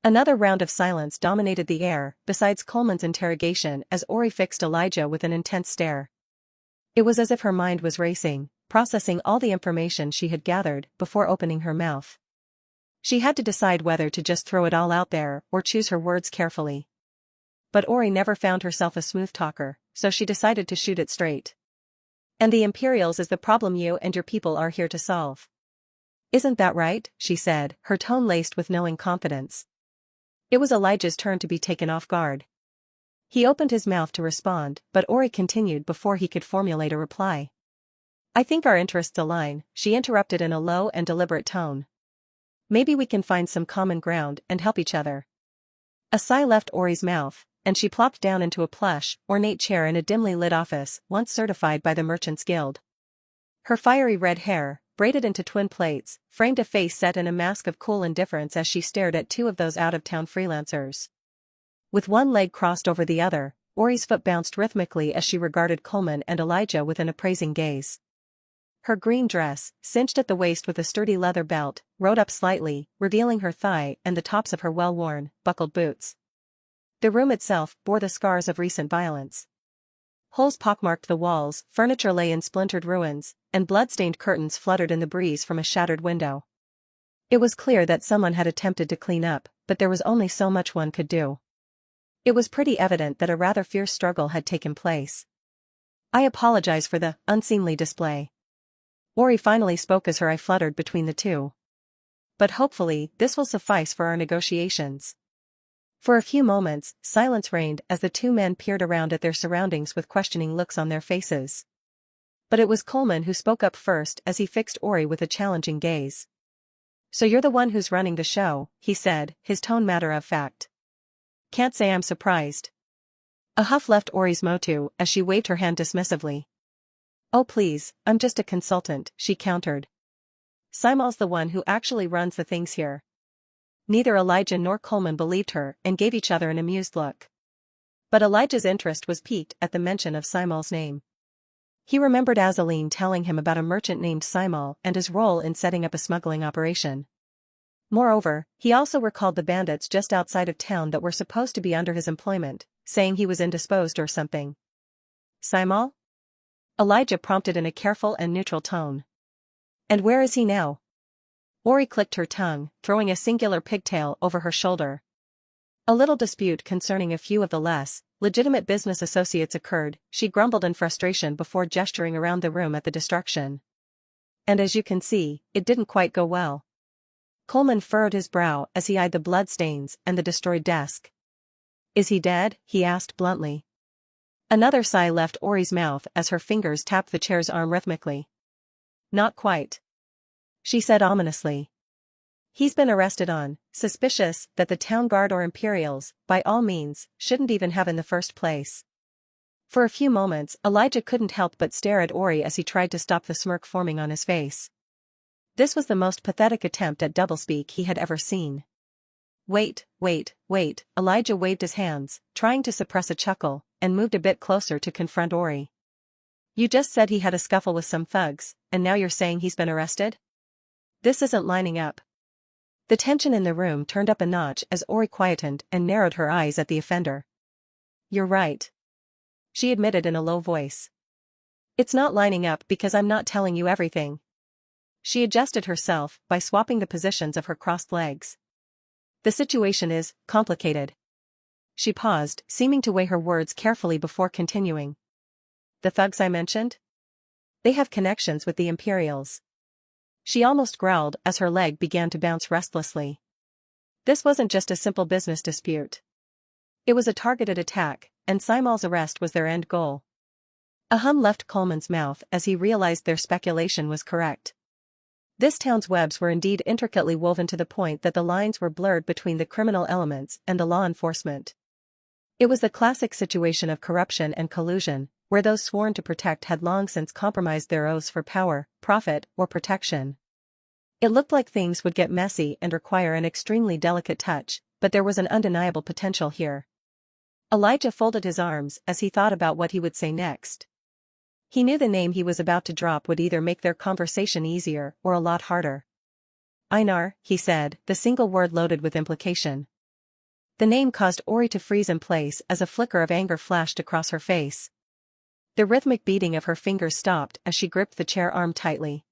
Another round of silence dominated the air, besides Coleman's interrogation as Ori fixed Elijah with an intense stare. It was as if her mind was racing, processing all the information she had gathered before opening her mouth. She had to decide whether to just throw it all out there or choose her words carefully. But Ori never found herself a smooth talker, so she decided to shoot it straight. And the Imperials is the problem you and your people are here to solve. Isn't that right? She said, her tone laced with knowing confidence. It was Elijah's turn to be taken off guard. He opened his mouth to respond, but Ori continued before he could formulate a reply. I think our interests align, she interrupted in a low and deliberate tone. Maybe we can find some common ground and help each other. A sigh left Ori's mouth, and she plopped down into a plush, ornate chair in a dimly lit office once certified by the Merchants Guild. Her fiery red hair, braided into twin plaits, framed a face set in a mask of cool indifference as she stared at two of those out-of-town freelancers. With one leg crossed over the other, Ori's foot bounced rhythmically as she regarded Coleman and Elijah with an appraising gaze. Her green dress, cinched at the waist with a sturdy leather belt, rode up slightly, revealing her thigh and the tops of her well-worn, buckled boots. The room itself bore the scars of recent violence. Holes pockmarked the walls, furniture lay in splintered ruins, and blood-stained curtains fluttered in the breeze from a shattered window. It was clear that someone had attempted to clean up, but there was only so much one could do. It was pretty evident that a rather fierce struggle had taken place. I apologize for the unseemly display. Ori finally spoke as her eye fluttered between the two. But hopefully, this will suffice for our negotiations. For a few moments, silence reigned as the two men peered around at their surroundings with questioning looks on their faces. But it was Coleman who spoke up first as he fixed Ori with a challenging gaze. So you're the one who's running the show, he said, his tone matter of fact. Can't say I'm surprised. A huff left Ori's motu as she waved her hand dismissively. Oh please, I'm just a consultant, she countered. Simal's the one who actually runs the things here. Neither Elijah nor Coleman believed her and gave each other an amused look. But Elijah's interest was piqued at the mention of Simal's name. He remembered Azaleen telling him about a merchant named Simal and his role in setting up a smuggling operation. Moreover, he also recalled the bandits just outside of town that were supposed to be under his employment, saying he was indisposed or something. Simal? Elijah prompted in a careful and neutral tone. And where is he now? Ori clicked her tongue, throwing a singular pigtail over her shoulder. A little dispute concerning a few of the less legitimate business associates occurred, she grumbled in frustration before gesturing around the room at the destruction. And as you can see, it didn't quite go well. Coleman furrowed his brow as he eyed the blood stains and the destroyed desk. Is he dead? He asked bluntly. Another sigh left Ori's mouth as her fingers tapped the chair's arm rhythmically. Not quite, she said ominously. He's been arrested on suspicious that the town guard or Imperials, by all means, shouldn't even have in the first place. For a few moments, Elijah couldn't help but stare at Ori as he tried to stop the smirk forming on his face. This was the most pathetic attempt at doublespeak he had ever seen. Wait, Elijah waved his hands, trying to suppress a chuckle, and moved a bit closer to confront Ori. You just said he had a scuffle with some thugs, and now you're saying he's been arrested? This isn't lining up. The tension in the room turned up a notch as Ori quietened and narrowed her eyes at the offender. You're right, she admitted in a low voice. It's not lining up because I'm not telling you everything. She adjusted herself by swapping the positions of her crossed legs. The situation is complicated. She paused, seeming to weigh her words carefully before continuing. The thugs I mentioned? They have connections with the Imperials. She almost growled as her leg began to bounce restlessly. This wasn't just a simple business dispute. It was a targeted attack, and Simal's arrest was their end goal. A hum left Coleman's mouth as he realized their speculation was correct. This town's webs were indeed intricately woven to the point that the lines were blurred between the criminal elements and the law enforcement. It was the classic situation of corruption and collusion, where those sworn to protect had long since compromised their oaths for power, profit, or protection. It looked like things would get messy and require an extremely delicate touch, but there was an undeniable potential here. Elijah folded his arms as he thought about what he would say next. He knew the name he was about to drop would either make their conversation easier or a lot harder. Einar, he said, the single word loaded with implication. The name caused Ori to freeze in place as a flicker of anger flashed across her face. The rhythmic beating of her fingers stopped as she gripped the chair arm tightly.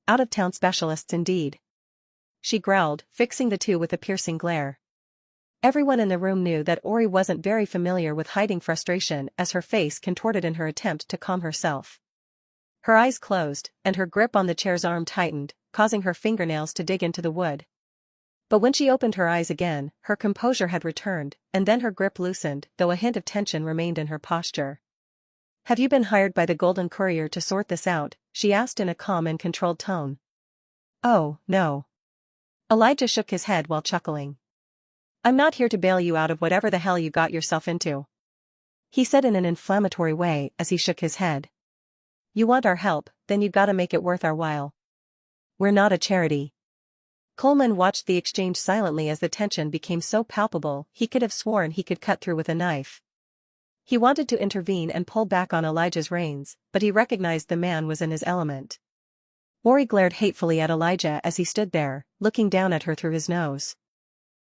Out-of-town specialists indeed. She growled, fixing the two with a piercing glare. Everyone in the room knew that Ori wasn't very familiar with hiding frustration as her face contorted in her attempt to calm herself. Her eyes closed, and her grip on the chair's arm tightened, causing her fingernails to dig into the wood. But when she opened her eyes again, her composure had returned, and then her grip loosened, though a hint of tension remained in her posture. "Have you been hired by the Golden Courier to sort this out?" she asked in a calm and controlled tone. "Oh, no." Elijah shook his head while chuckling. "I'm not here to bail you out of whatever the hell you got yourself into," he said in an inflammatory way as he shook his head. "You want our help, then you gotta make it worth our while. We're not a charity." Coleman watched the exchange silently as the tension became so palpable he could have sworn he could cut through with a knife. He wanted to intervene and pull back on Elijah's reins, but he recognized the man was in his element. Ori glared hatefully at Elijah as he stood there, looking down at her through his nose.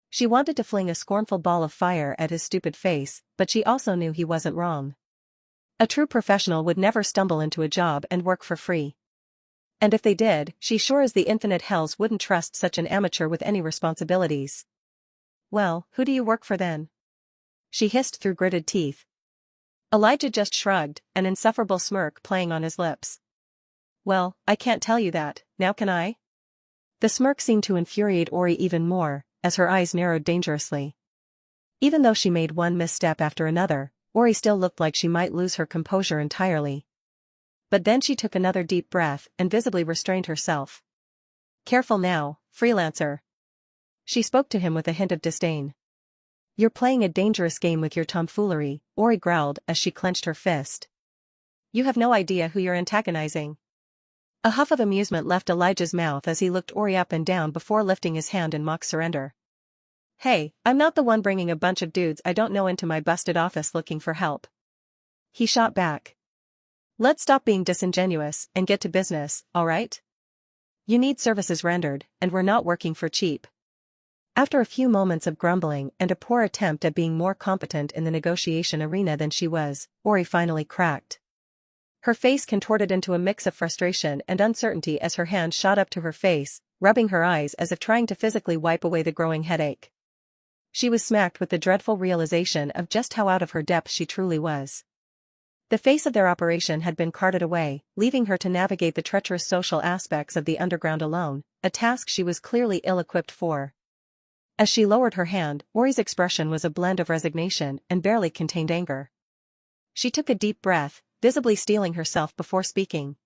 She wanted to fling a scornful ball of fire at his stupid face, but she also knew he wasn't wrong. A true professional would never stumble into a job and work for free. And if they did, she sure as the infinite hells wouldn't trust such an amateur with any responsibilities. "Well, who do you work for then?" she hissed through gritted teeth. Elijah just shrugged, an insufferable smirk playing on his lips. "Well, I can't tell you that, now can I?" The smirk seemed to infuriate Ori even more, as her eyes narrowed dangerously. Even though she made one misstep after another, Ori still looked like she might lose her composure entirely. But then she took another deep breath and visibly restrained herself. "Careful now, freelancer." She spoke to him with a hint of disdain. "You're playing a dangerous game with your tomfoolery," Ori growled as she clenched her fist. "You have no idea who you're antagonizing." A huff of amusement left Elijah's mouth as he looked Ori up and down before lifting his hand in mock surrender. "Hey, I'm not the one bringing a bunch of dudes I don't know into my busted office looking for help," he shot back. "Let's stop being disingenuous and get to business, alright? You need services rendered, and we're not working for cheap." After a few moments of grumbling and a poor attempt at being more competent in the negotiation arena than she was, Ori finally cracked. Her face contorted into a mix of frustration and uncertainty as her hand shot up to her face, rubbing her eyes as if trying to physically wipe away the growing headache. She was smacked with the dreadful realization of just how out of her depth she truly was. The face of their operation had been carted away, leaving her to navigate the treacherous social aspects of the underground alone, a task she was clearly ill-equipped for. As she lowered her hand, Ori's expression was a blend of resignation and barely contained anger. She took a deep breath, visibly steeling herself before speaking.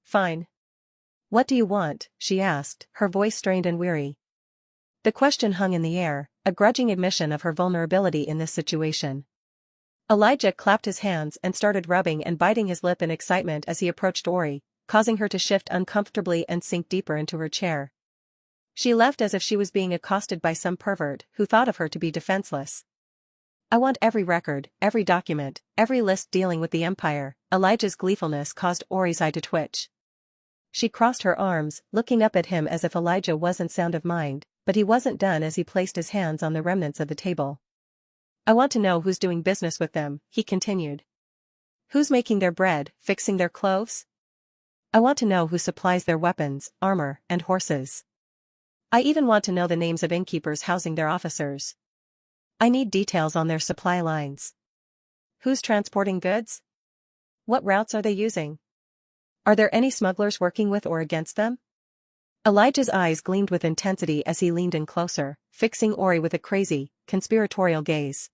"Fine. What do you want?" she asked, her voice strained and weary. The question hung in the air, a grudging admission of her vulnerability in this situation. Elijah clapped his hands and started rubbing and biting his lip in excitement as he approached Ori, causing her to shift uncomfortably and sink deeper into her chair. She left as if she was being accosted by some pervert who thought of her to be defenseless. "I want every record, every document, every list dealing with the Empire." Elijah's gleefulness caused Ori's eye to twitch. She crossed her arms, looking up at him as if Elijah wasn't sound of mind, but he wasn't done as he placed his hands on the remnants of the table. "I want to know who's doing business with them," he continued. "Who's making their bread, fixing their clothes? I want to know who supplies their weapons, armor, and horses. I even want to know the names of innkeepers housing their officers. I need details on their supply lines. Who's transporting goods? What routes are they using? Are there any smugglers working with or against them?" Elijah's eyes gleamed with intensity as he leaned in closer, fixing Ori with a crazy, conspiratorial gaze.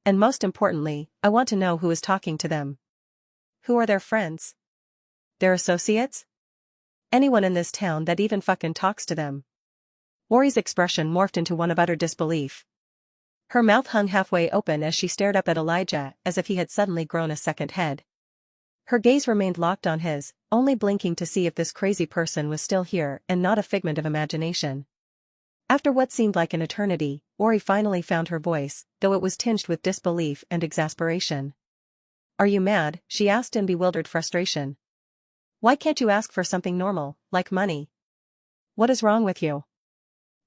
"And most importantly, I want to know who is talking to them. Who are their friends? Their associates? Anyone in this town that even fucking talks to them." Ori's expression morphed into one of utter disbelief. Her mouth hung halfway open as she stared up at Elijah as if he had suddenly grown a second head. Her gaze remained locked on his, only blinking to see if this crazy person was still here and not a figment of imagination. After what seemed like an eternity, Ori finally found her voice, though it was tinged with disbelief and exasperation. "Are you mad?" she asked in bewildered frustration. "Why can't you ask for something normal, like money? What is wrong with you?"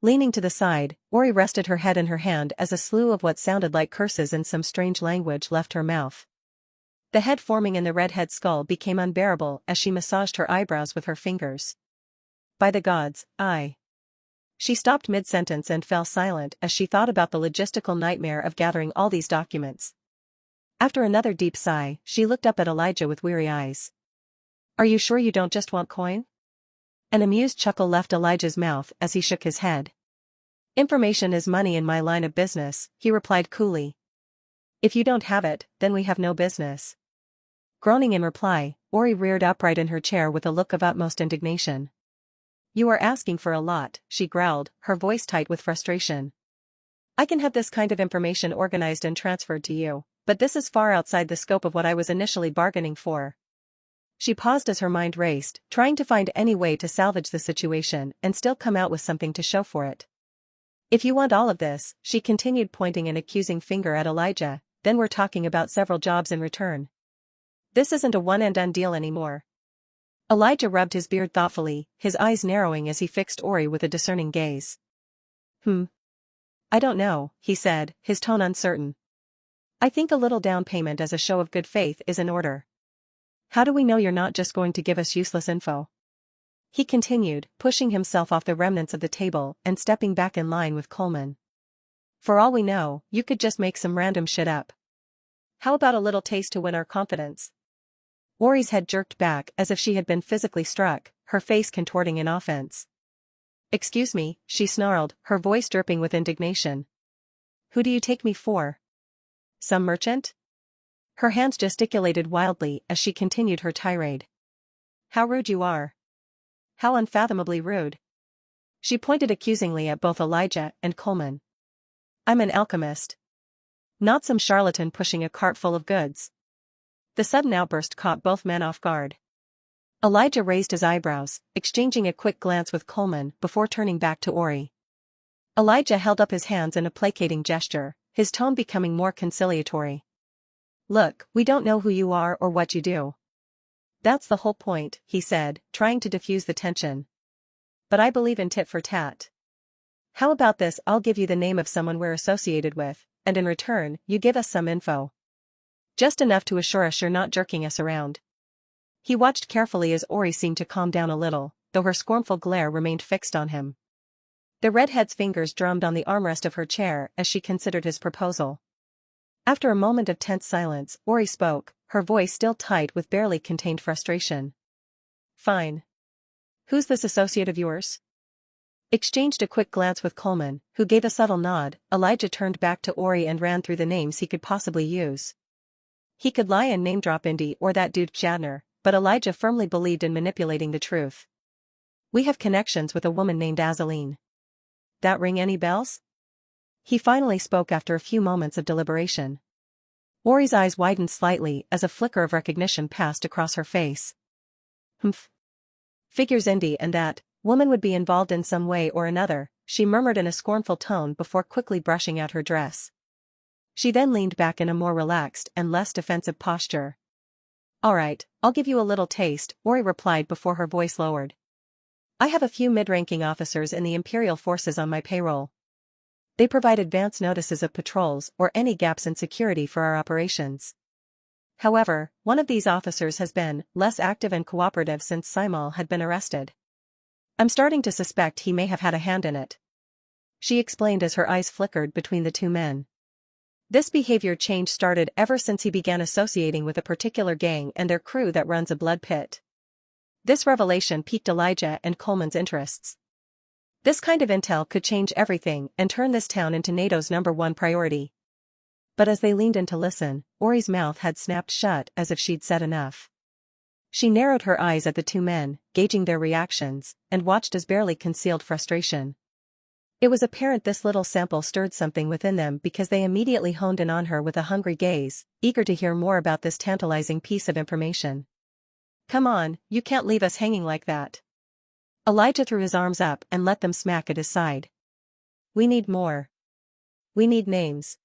Leaning to the side, Ori rested her head in her hand as a slew of what sounded like curses in some strange language left her mouth. The head forming in the redhead's skull became unbearable as she massaged her eyebrows with her fingers. By the gods, I. She stopped mid-sentence and fell silent as she thought about the logistical nightmare of gathering all these documents. After another deep sigh, she looked up at Elijah with weary eyes. Are you sure you don't just want coin? An amused chuckle left Elijah's mouth as he shook his head. Information is money in my line of business, he replied coolly. If you don't have it, then we have no business. Groaning in reply, Ori reared upright in her chair with a look of utmost indignation. You are asking for a lot, she growled, her voice tight with frustration. I can have this kind of information organized and transferred to you, but this is far outside the scope of what I was initially bargaining for. She paused as her mind raced, trying to find any way to salvage the situation and still come out with something to show for it. If you want all of this, she continued pointing an accusing finger at Elijah, then we're talking about several jobs in return. This isn't a one-and-done deal anymore. Elijah rubbed his beard thoughtfully, his eyes narrowing as he fixed Ori with a discerning gaze. I don't know, he said, his tone uncertain. I think a little down payment as a show of good faith is in order. How do we know you're not just going to give us useless info? He continued, pushing himself off the remnants of the table and stepping back in line with Coleman. For all we know, you could just make some random shit up. How about a little taste to win our confidence? Ori's head jerked back as if she had been physically struck, her face contorting in offense. Excuse me, she snarled, her voice dripping with indignation. Who do you take me for? Some merchant? Her hands gesticulated wildly as she continued her tirade. How rude you are. How unfathomably rude. She pointed accusingly at both Elijah and Coleman. I'm an alchemist. Not some charlatan pushing a cart full of goods. The sudden outburst caught both men off guard. Elijah raised his eyebrows, exchanging a quick glance with Coleman before turning back to Ori. Elijah held up his hands in a placating gesture, his tone becoming more conciliatory. Look, we don't know who you are or what you do. That's the whole point, he said, trying to diffuse the tension. But I believe in tit for tat. How about this? I'll give you the name of someone we're associated with, and in return, you give us some info. Just enough to assure us you're not jerking us around. He watched carefully as Ori seemed to calm down a little, though her scornful glare remained fixed on him. The redhead's fingers drummed on the armrest of her chair as she considered his proposal. After a moment of tense silence, Ori spoke, her voice still tight with barely contained frustration. Fine. Who's this associate of yours? Exchanged a quick glance with Coleman, who gave a subtle nod. Elijah turned back to Ori and ran through the names he could possibly use. He could lie and name-drop Indy or that dude Jadner, but Elijah firmly believed in manipulating the truth. We have connections with a woman named Azaleen. That ring any bells? He finally spoke after a few moments of deliberation. Ori's eyes widened slightly as a flicker of recognition passed across her face. Humph. Figures Indy and that woman would be involved in some way or another, she murmured in a scornful tone before quickly brushing out her dress. She then leaned back in a more relaxed and less defensive posture. All right, I'll give you a little taste, Ori replied before her voice lowered. I have a few mid-ranking officers in the Imperial forces on my payroll. They provide advance notices of patrols or any gaps in security for our operations. However, one of these officers has been less active and cooperative since Saimal had been arrested. I'm starting to suspect he may have had a hand in it. She explained as her eyes flickered between the two men. This behavior change started ever since he began associating with a particular gang and their crew that runs a blood pit. This revelation piqued Elijah and Coleman's interests. This kind of intel could change everything and turn this town into NATO's #1 priority. But as they leaned in to listen, Ori's mouth had snapped shut as if she'd said enough. She narrowed her eyes at the two men, gauging their reactions, and watched as barely concealed frustration. It was apparent this little sample stirred something within them because they immediately honed in on her with a hungry gaze, eager to hear more about this tantalizing piece of information. Come on, you can't leave us hanging like that. Elijah threw his arms up and let them smack at his side. We need more. We need names.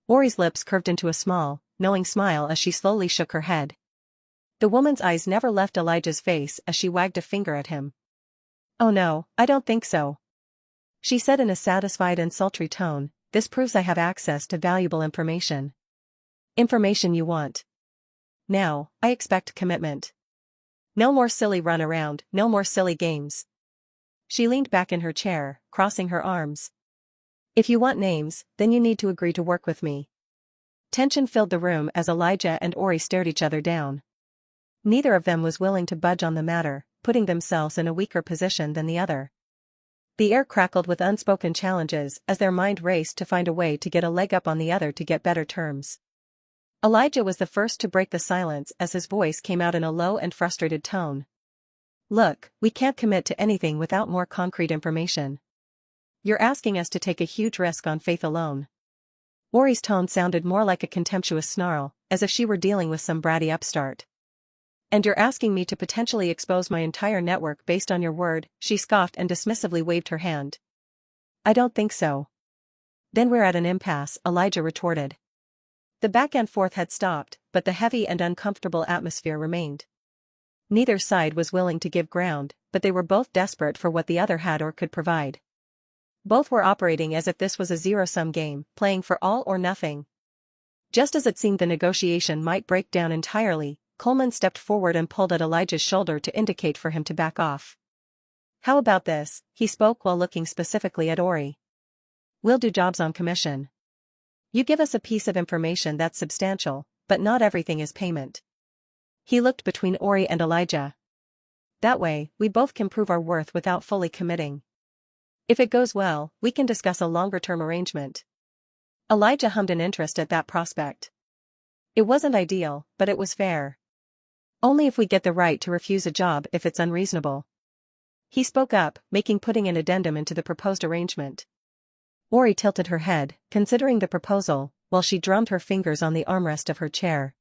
Ori's lips curved into a small, knowing smile as she slowly shook her head. The woman's eyes never left Elijah's face as she wagged a finger at him. Oh no, I don't think so. she said in a satisfied and sultry tone. This proves I have access to valuable information. Information you want. Now, I expect commitment. No more silly run around, no more silly games. She leaned back in her chair, crossing her arms. If you want names, then you need to agree to work with me. Tension filled the room as Elijah and Ori stared each other down. Neither of them was willing to budge on the matter, putting themselves in a weaker position than the other. The air crackled with unspoken challenges as their mind raced to find a way to get a leg up on the other to get better terms. Elijah was the first to break the silence as his voice came out in a low and frustrated tone. Look, we can't commit to anything without more concrete information. You're asking us to take a huge risk on faith alone. Ori's tone sounded more like a contemptuous snarl, as if she were dealing with some bratty upstart. And you're asking me to potentially expose my entire network based on your word, she scoffed and dismissively waved her hand. I don't think so. Then we're at an impasse, Elijah retorted. The back and forth had stopped, but the heavy and uncomfortable atmosphere remained. Neither side was willing to give ground, but they were both desperate for what the other had or could provide. Both were operating as if this was a zero-sum game, playing for all or nothing. Just as it seemed the negotiation might break down entirely, Coleman stepped forward and pulled at Elijah's shoulder to indicate for him to back off. How about this? He spoke while looking specifically at Ori. We'll do jobs on commission. You give us a piece of information that's substantial, but not everything is payment. He looked between Ori and Elijah. That way, we both can prove our worth without fully committing. If it goes well, we can discuss a longer-term arrangement. Elijah hummed in interest at that prospect. It wasn't ideal, but it was fair. Only if we get the right to refuse a job if it's unreasonable. He spoke up, putting an addendum into the proposed arrangement. Ori tilted her head, considering the proposal, while she drummed her fingers on the armrest of her chair.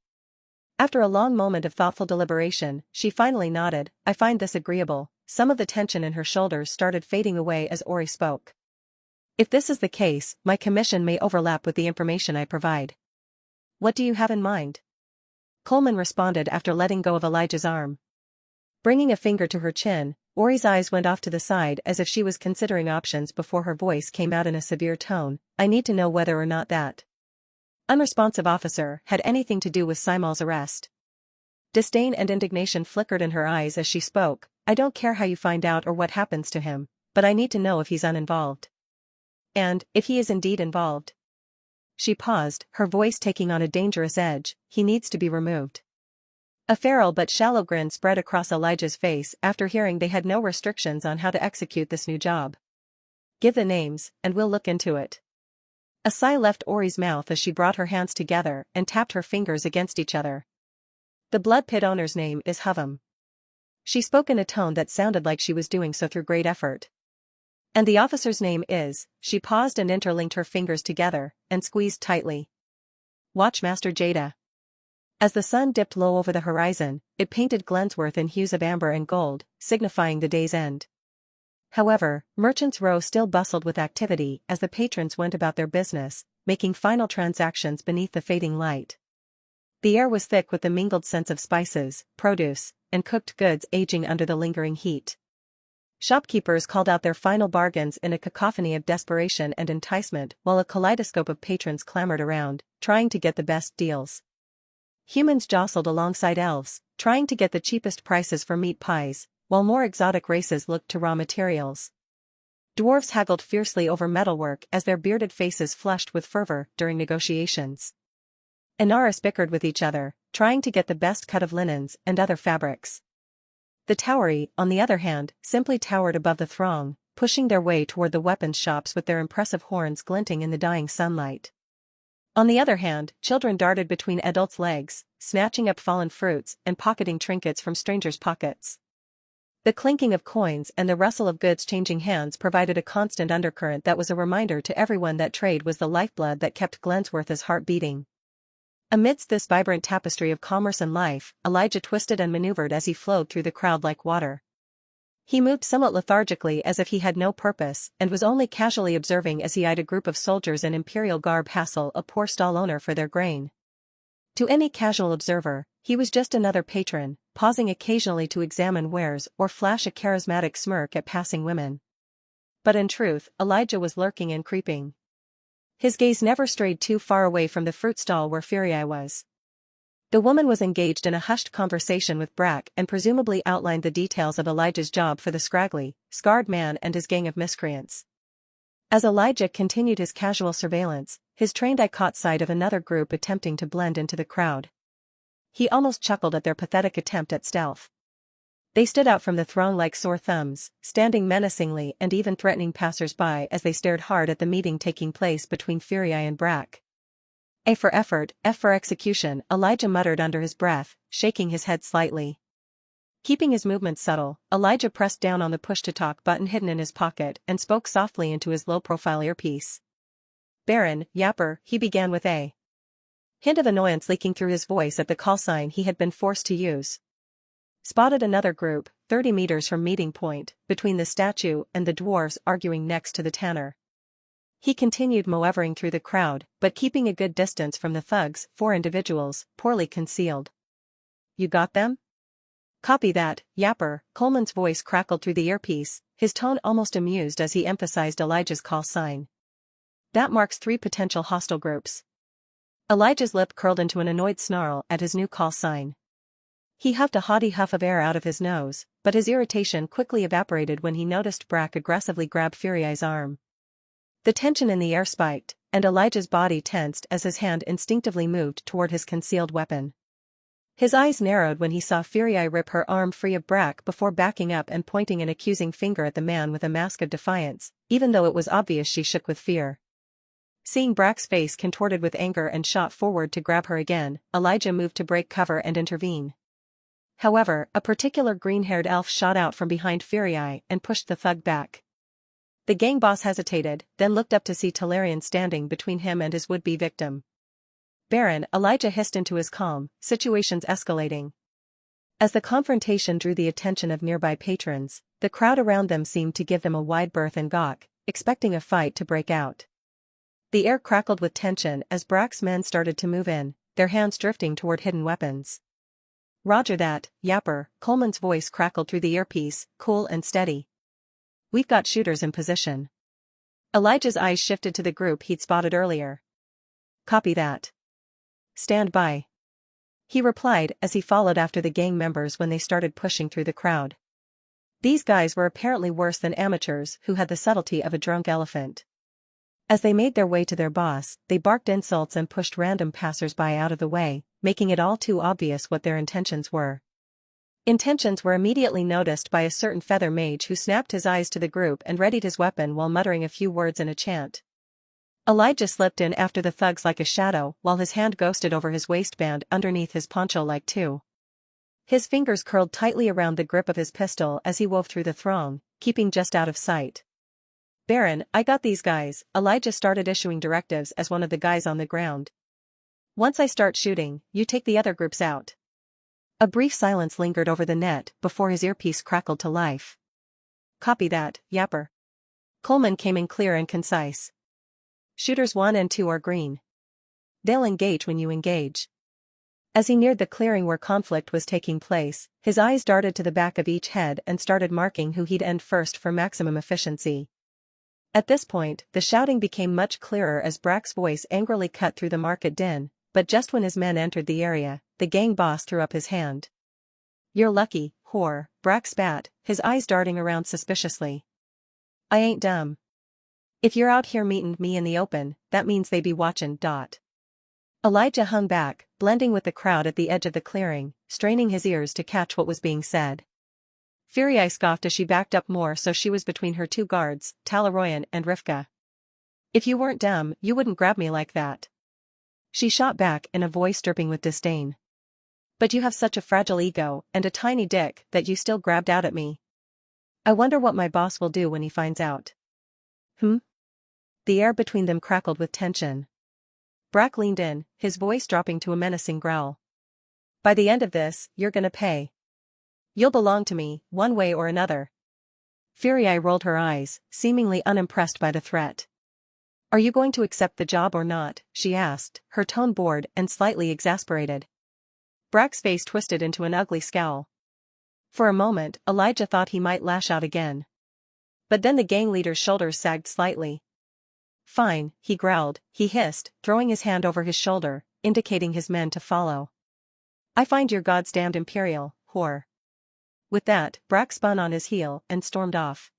After a long moment of thoughtful deliberation, she finally nodded. I find this agreeable. Some of the tension in her shoulders started fading away as Ori spoke. If this is the case, my commission may overlap with the information I provide. What do you have in mind? Coleman responded after letting go of Elijah's arm. Bringing a finger to her chin, Ori's eyes went off to the side as if she was considering options before her voice came out in a severe tone. I need to know whether or not that unresponsive officer had anything to do with Simal's arrest. Disdain and indignation flickered in her eyes as she spoke. I don't care how you find out or what happens to him, but I need to know if he's uninvolved. And, if he is indeed involved. She paused, her voice taking on a dangerous edge. He needs to be removed. A feral but shallow grin spread across Elijah's face after hearing they had no restrictions on how to execute this new job. Give the names, and we'll look into it. A sigh left Ori's mouth as she brought her hands together and tapped her fingers against each other. The blood pit owner's name is Hovum. She spoke in a tone that sounded like she was doing so through great effort. And the officer's name is, she paused and interlinked her fingers together, and squeezed tightly. Watchmaster Jada. As the sun dipped low over the horizon, it painted Glensworth in hues of amber and gold, signifying the day's end. However, Merchants Row still bustled with activity as the patrons went about their business, making final transactions beneath the fading light. The air was thick with the mingled scents of spices, produce, and cooked goods aging under the lingering heat. Shopkeepers called out their final bargains in a cacophony of desperation and enticement while a kaleidoscope of patrons clamored around, trying to get the best deals. Humans jostled alongside elves, trying to get the cheapest prices for meat pies, while more exotic races looked to raw materials. Dwarves haggled fiercely over metalwork as their bearded faces flushed with fervor during negotiations. Inaris bickered with each other, trying to get the best cut of linens and other fabrics. The Towery, on the other hand, simply towered above the throng, pushing their way toward the weapons shops with their impressive horns glinting in the dying sunlight. On the other hand, children darted between adults' legs, snatching up fallen fruits and pocketing trinkets from strangers' pockets. The clinking of coins and the rustle of goods changing hands provided a constant undercurrent that was a reminder to everyone that trade was the lifeblood that kept Glensworth's heart beating. Amidst this vibrant tapestry of commerce and life, Elijah twisted and maneuvered as he flowed through the crowd like water. He moved somewhat lethargically as if he had no purpose and was only casually observing as he eyed a group of soldiers in imperial garb hassle a poor stall owner for their grain. To any casual observer, he was just another patron, pausing occasionally to examine wares or flash a charismatic smirk at passing women. But in truth, Elijah was lurking and creeping. His gaze never strayed too far away from the fruit stall where Furii was. The woman was engaged in a hushed conversation with Brack and presumably outlined the details of Elijah's job for the scraggly, scarred man and his gang of miscreants. As Elijah continued his casual surveillance, his trained eye caught sight of another group attempting to blend into the crowd. He almost chuckled at their pathetic attempt at stealth. They stood out from the throng like sore thumbs, standing menacingly and even threatening passers-by as they stared hard at the meeting taking place between Furii and Brack. A for effort, F for execution, Elijah muttered under his breath, shaking his head slightly. Keeping his movements subtle, Elijah pressed down on the push-to-talk button hidden in his pocket and spoke softly into his low-profile earpiece. "Baron, Yapper," he began with a hint of annoyance leaking through his voice at the call sign he had been forced to use. Spotted another group, 30 meters from meeting point, between the statue and the dwarves arguing next to the tanner. He continued maneuvering through the crowd, but keeping a good distance from the thugs, 4 individuals, poorly concealed. "You got them?" "Copy that, Yapper," Coleman's voice crackled through the earpiece, his tone almost amused as he emphasized Elijah's call sign. "That marks 3 potential hostile groups." Elijah's lip curled into an annoyed snarl at his new call sign. He huffed a haughty huff of air out of his nose, but his irritation quickly evaporated when he noticed Brack aggressively grab Furii's arm. The tension in the air spiked, and Elijah's body tensed as his hand instinctively moved toward his concealed weapon. His eyes narrowed when he saw Furii rip her arm free of Brack before backing up and pointing an accusing finger at the man with a mask of defiance, even though it was obvious she shook with fear. Seeing Brack's face contorted with anger and shot forward to grab her again, Elijah moved to break cover and intervene. However, a particular green-haired elf shot out from behind Furii and pushed the thug back. The gang boss hesitated, then looked up to see Talarian standing between him and his would-be victim. "Baron," Elijah hissed into his calm, situation's escalating. As the confrontation drew the attention of nearby patrons, the crowd around them seemed to give them a wide berth and gawk, expecting a fight to break out. The air crackled with tension as Brack's men started to move in, their hands drifting toward hidden weapons. "Roger that, Yapper," Coleman's voice crackled through the earpiece, cool and steady. "We've got shooters in position." Elijah's eyes shifted to the group he'd spotted earlier. "Copy that. Stand by," he replied as he followed after the gang members when they started pushing through the crowd. These guys were apparently worse than amateurs who had the subtlety of a drunk elephant. As they made their way to their boss, they barked insults and pushed random passers-by out of the way, making it all too obvious what their intentions were. Intentions were immediately noticed by a certain feather mage who snapped his eyes to the group and readied his weapon while muttering a few words in a chant. Elijah slipped in after the thugs like a shadow while his hand ghosted over his waistband underneath his poncho like two. His fingers curled tightly around the grip of his pistol as he wove through the throng, keeping just out of sight. "Baron, I got these guys," Elijah started issuing directives as one of the guys on the ground. "Once I start shooting, you take the other groups out." A brief silence lingered over the net before his earpiece crackled to life. "Copy that, Yapper." Coleman came in clear and concise. "Shooters 1 and 2 are green. They'll engage when you engage." As he neared the clearing where conflict was taking place, his eyes darted to the back of each head and started marking who he'd end first for maximum efficiency. At this point, the shouting became much clearer as Brack's voice angrily cut through the market din, but just when his men entered the area, the gang boss threw up his hand. "You're lucky, whore," Brack spat, his eyes darting around suspiciously. "I ain't dumb. If you're out here meetin' me in the open, that means they be watchin'. Elijah hung back, blending with the crowd at the edge of the clearing, straining his ears to catch what was being said. Furii scoffed as she backed up more so she was between her 2 guards, Talarian and Rivka. "If you weren't dumb, you wouldn't grab me like that," she shot back in a voice dripping with disdain. "But you have such a fragile ego and a tiny dick that you still grabbed out at me. I wonder what my boss will do when he finds out." The air between them crackled with tension. Brack leaned in, his voice dropping to a menacing growl. "By the end of this, you're gonna pay. You'll belong to me, one way or another." Furii rolled her eyes, seemingly unimpressed by the threat. "Are you going to accept the job or not?" she asked, her tone bored and slightly exasperated. Brack's face twisted into an ugly scowl. For a moment, Elijah thought he might lash out again. But then the gang leader's shoulders sagged slightly. Fine, he growled, he hissed, throwing his hand over his shoulder, indicating his men to follow. I find you're God's damned imperial, whore. With that, Brack spun on his heel and stormed off.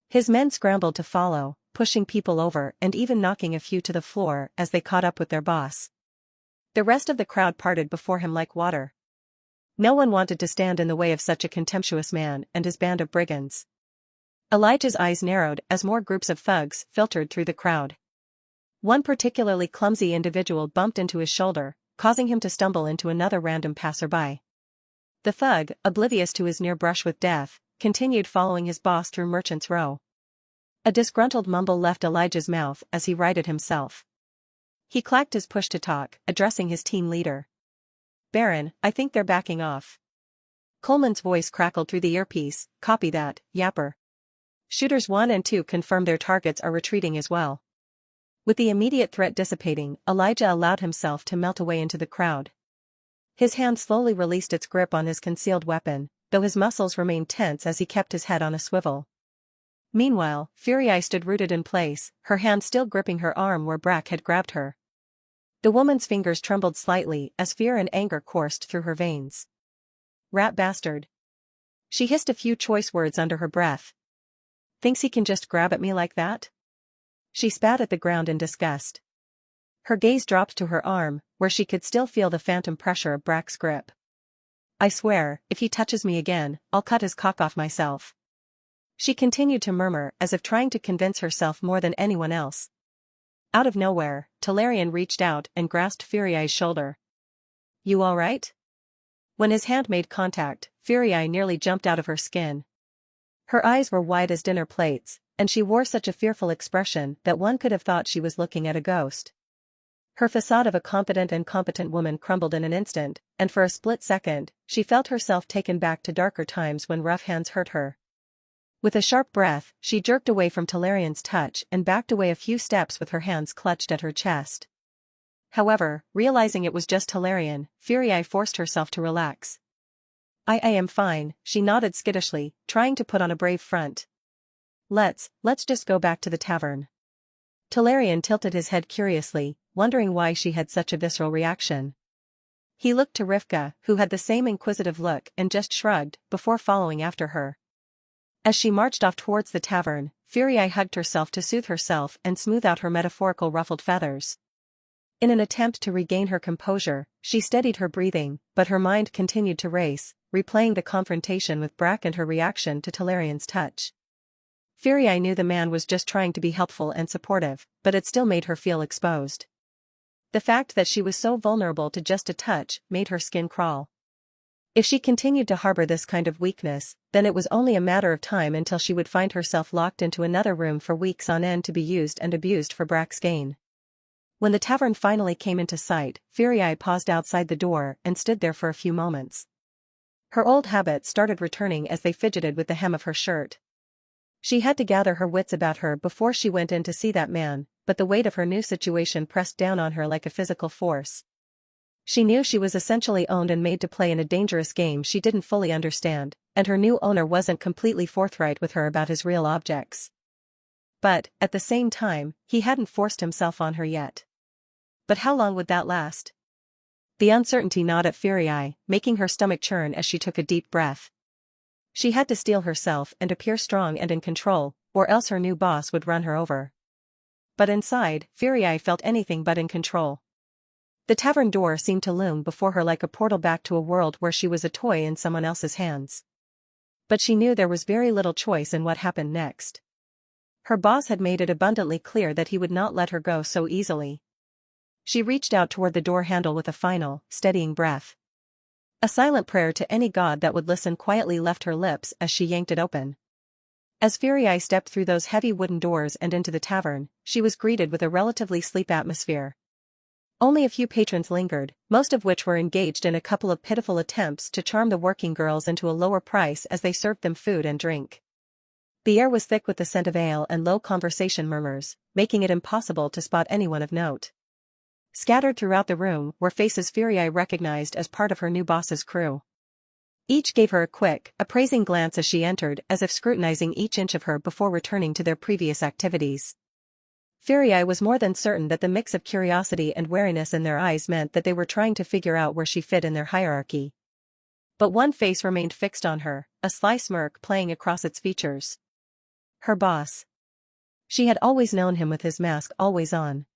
His men scrambled to follow, pushing people over and even knocking a few to the floor as they caught up with their boss. The rest of the crowd parted before him like water. No one wanted to stand in the way of such a contemptuous man and his band of brigands. Elijah's eyes narrowed as more groups of thugs filtered through the crowd. One particularly clumsy individual bumped into his shoulder, causing him to stumble into another random passerby. The thug, oblivious to his near brush with death, continued following his boss through Merchant's Row. A disgruntled mumble left Elijah's mouth as he righted himself. He clacked his push-to-talk, addressing his team leader. Baron, I think they're backing off. Coleman's voice crackled through the earpiece, copy that, yapper. Shooters 1 and 2 confirm their targets are retreating as well. With the immediate threat dissipating, Elijah allowed himself to melt away into the crowd. His hand slowly released its grip on his concealed weapon, though his muscles remained tense as he kept his head on a swivel. Meanwhile, Fury stood rooted in place, her hand still gripping her arm where Brack had grabbed her. The woman's fingers trembled slightly as fear and anger coursed through her veins. Rat bastard. She hissed a few choice words under her breath. Thinks he can just grab at me like that? She spat at the ground in disgust. Her gaze dropped to her arm, where she could still feel the phantom pressure of Brack's grip. I swear, if he touches me again, I'll cut his cock off myself. She continued to murmur as if trying to convince herself more than anyone else. Out of nowhere, Talarian reached out and grasped Furie's shoulder. You all right? When his hand made contact, Furie nearly jumped out of her skin. Her eyes were wide as dinner plates, and she wore such a fearful expression that one could have thought she was looking at a ghost. Her facade of a confident and competent woman crumbled in an instant, and for a split second, she felt herself taken back to darker times when rough hands hurt her. With a sharp breath, she jerked away from Talarian's touch and backed away a few steps with her hands clutched at her chest. However, realizing it was just Talarian, Furie forced herself to relax. I am fine, she nodded skittishly, trying to put on a brave front. Let's just go back to the tavern. Talarian tilted his head curiously, wondering why she had such a visceral reaction. He looked to Rivka, who had the same inquisitive look and just shrugged, before following after her. As she marched off towards the tavern, Furie hugged herself to soothe herself and smooth out her metaphorical ruffled feathers. In an attempt to regain her composure, she steadied her breathing, but her mind continued to race, replaying the confrontation with Brack and her reaction to Talarian's touch. Furie knew the man was just trying to be helpful and supportive, but it still made her feel exposed. The fact that she was so vulnerable to just a touch made her skin crawl. If she continued to harbor this kind of weakness, then it was only a matter of time until she would find herself locked into another room for weeks on end to be used and abused for Brack's gain. When the tavern finally came into sight, Furie paused outside the door and stood there for a few moments. Her old habits started returning as they fidgeted with the hem of her shirt. She had to gather her wits about her before she went in to see that man, but the weight of her new situation pressed down on her like a physical force. She knew she was essentially owned and made to play in a dangerous game she didn't fully understand, and her new owner wasn't completely forthright with her about his real objects. But, at the same time, he hadn't forced himself on her yet. But how long would that last? The uncertainty gnawed at Furie, making her stomach churn as she took a deep breath. She had to steel herself and appear strong and in control, or else her new boss would run her over. But inside, Furie felt anything but in control. The tavern door seemed to loom before her like a portal back to a world where she was a toy in someone else's hands. But she knew there was very little choice in what happened next. Her boss had made it abundantly clear that he would not let her go so easily. She reached out toward the door handle with a final, steadying breath. A silent prayer to any god that would listen quietly left her lips as she yanked it open. As Furie stepped through those heavy wooden doors and into the tavern, she was greeted with a relatively sleep atmosphere. Only a few patrons lingered, most of which were engaged in a couple of pitiful attempts to charm the working girls into a lower price as they served them food and drink. The air was thick with the scent of ale and low conversation murmurs, making it impossible to spot anyone of note. Scattered throughout the room were faces Furie recognized as part of her new boss's crew. Each gave her a quick, appraising glance as she entered, as if scrutinizing each inch of her before returning to their previous activities. Furii was more than certain that the mix of curiosity and wariness in their eyes meant that they were trying to figure out where she fit in their hierarchy. But one face remained fixed on her, a sly smirk playing across its features. Her boss. She had always known him with his mask always on.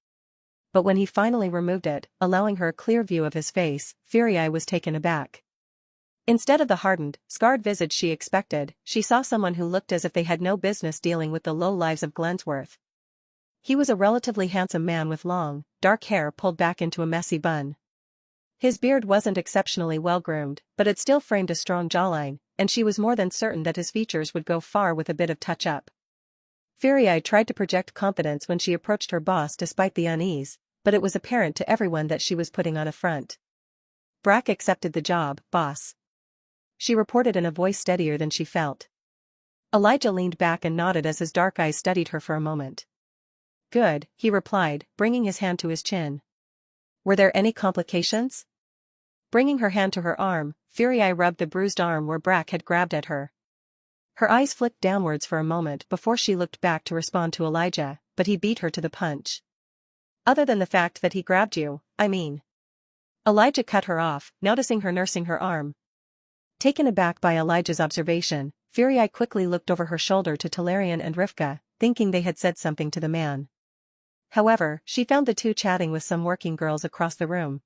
But when he finally removed it, allowing her a clear view of his face, Furii was taken aback. Instead of the hardened, scarred visage she expected, she saw someone who looked as if they had no business dealing with the low lives of Glensworth. He was a relatively handsome man with long, dark hair pulled back into a messy bun. His beard wasn't exceptionally well-groomed, but it still framed a strong jawline, and she was more than certain that his features would go far with a bit of touch-up. Furii tried to project confidence when she approached her boss despite the unease, but it was apparent to everyone that she was putting on a front. Brack accepted the job, boss. She reported in a voice steadier than she felt. Elijah leaned back and nodded as his dark eyes studied her for a moment. Good, he replied, bringing his hand to his chin. Were there any complications? Bringing her hand to her arm, Furii rubbed the bruised arm where Brack had grabbed at her. Her eyes flicked downwards for a moment before she looked back to respond to Elijah, but he beat her to the punch. Other than the fact that he grabbed you, I mean. Elijah cut her off, noticing her nursing her arm. Taken aback by Elijah's observation, Furii quickly looked over her shoulder to Talarian and Rivka, thinking they had said something to the man. However, she found the two chatting with some working girls across the room.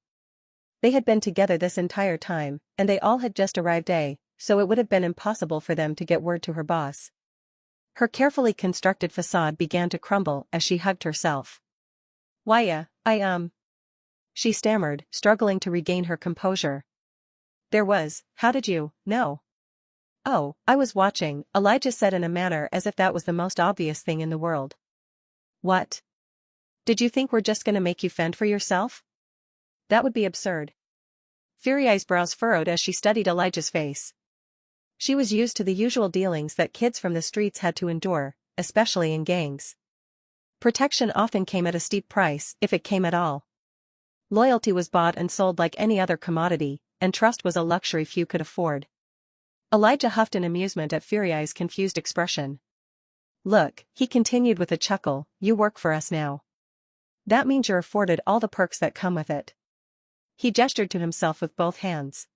They had been together this entire time, and they all had just arrived so it would have been impossible for them to get word to her boss. Her carefully constructed facade began to crumble as she hugged herself. Why, she stammered, struggling to regain her composure. How did you know? Oh, I was watching, Elijah said in a manner as if that was the most obvious thing in the world. What? Did you think we're just gonna make you fend for yourself? That would be absurd. Furii's brows furrowed as she studied Elijah's face. She was used to the usual dealings that kids from the streets had to endure, especially in gangs. Protection often came at a steep price, if it came at all. Loyalty was bought and sold like any other commodity, and trust was a luxury few could afford. Elijah huffed in amusement at Furii's confused expression. Look, he continued with a chuckle, you work for us now. That means you're afforded all the perks that come with it. He gestured to himself with both hands.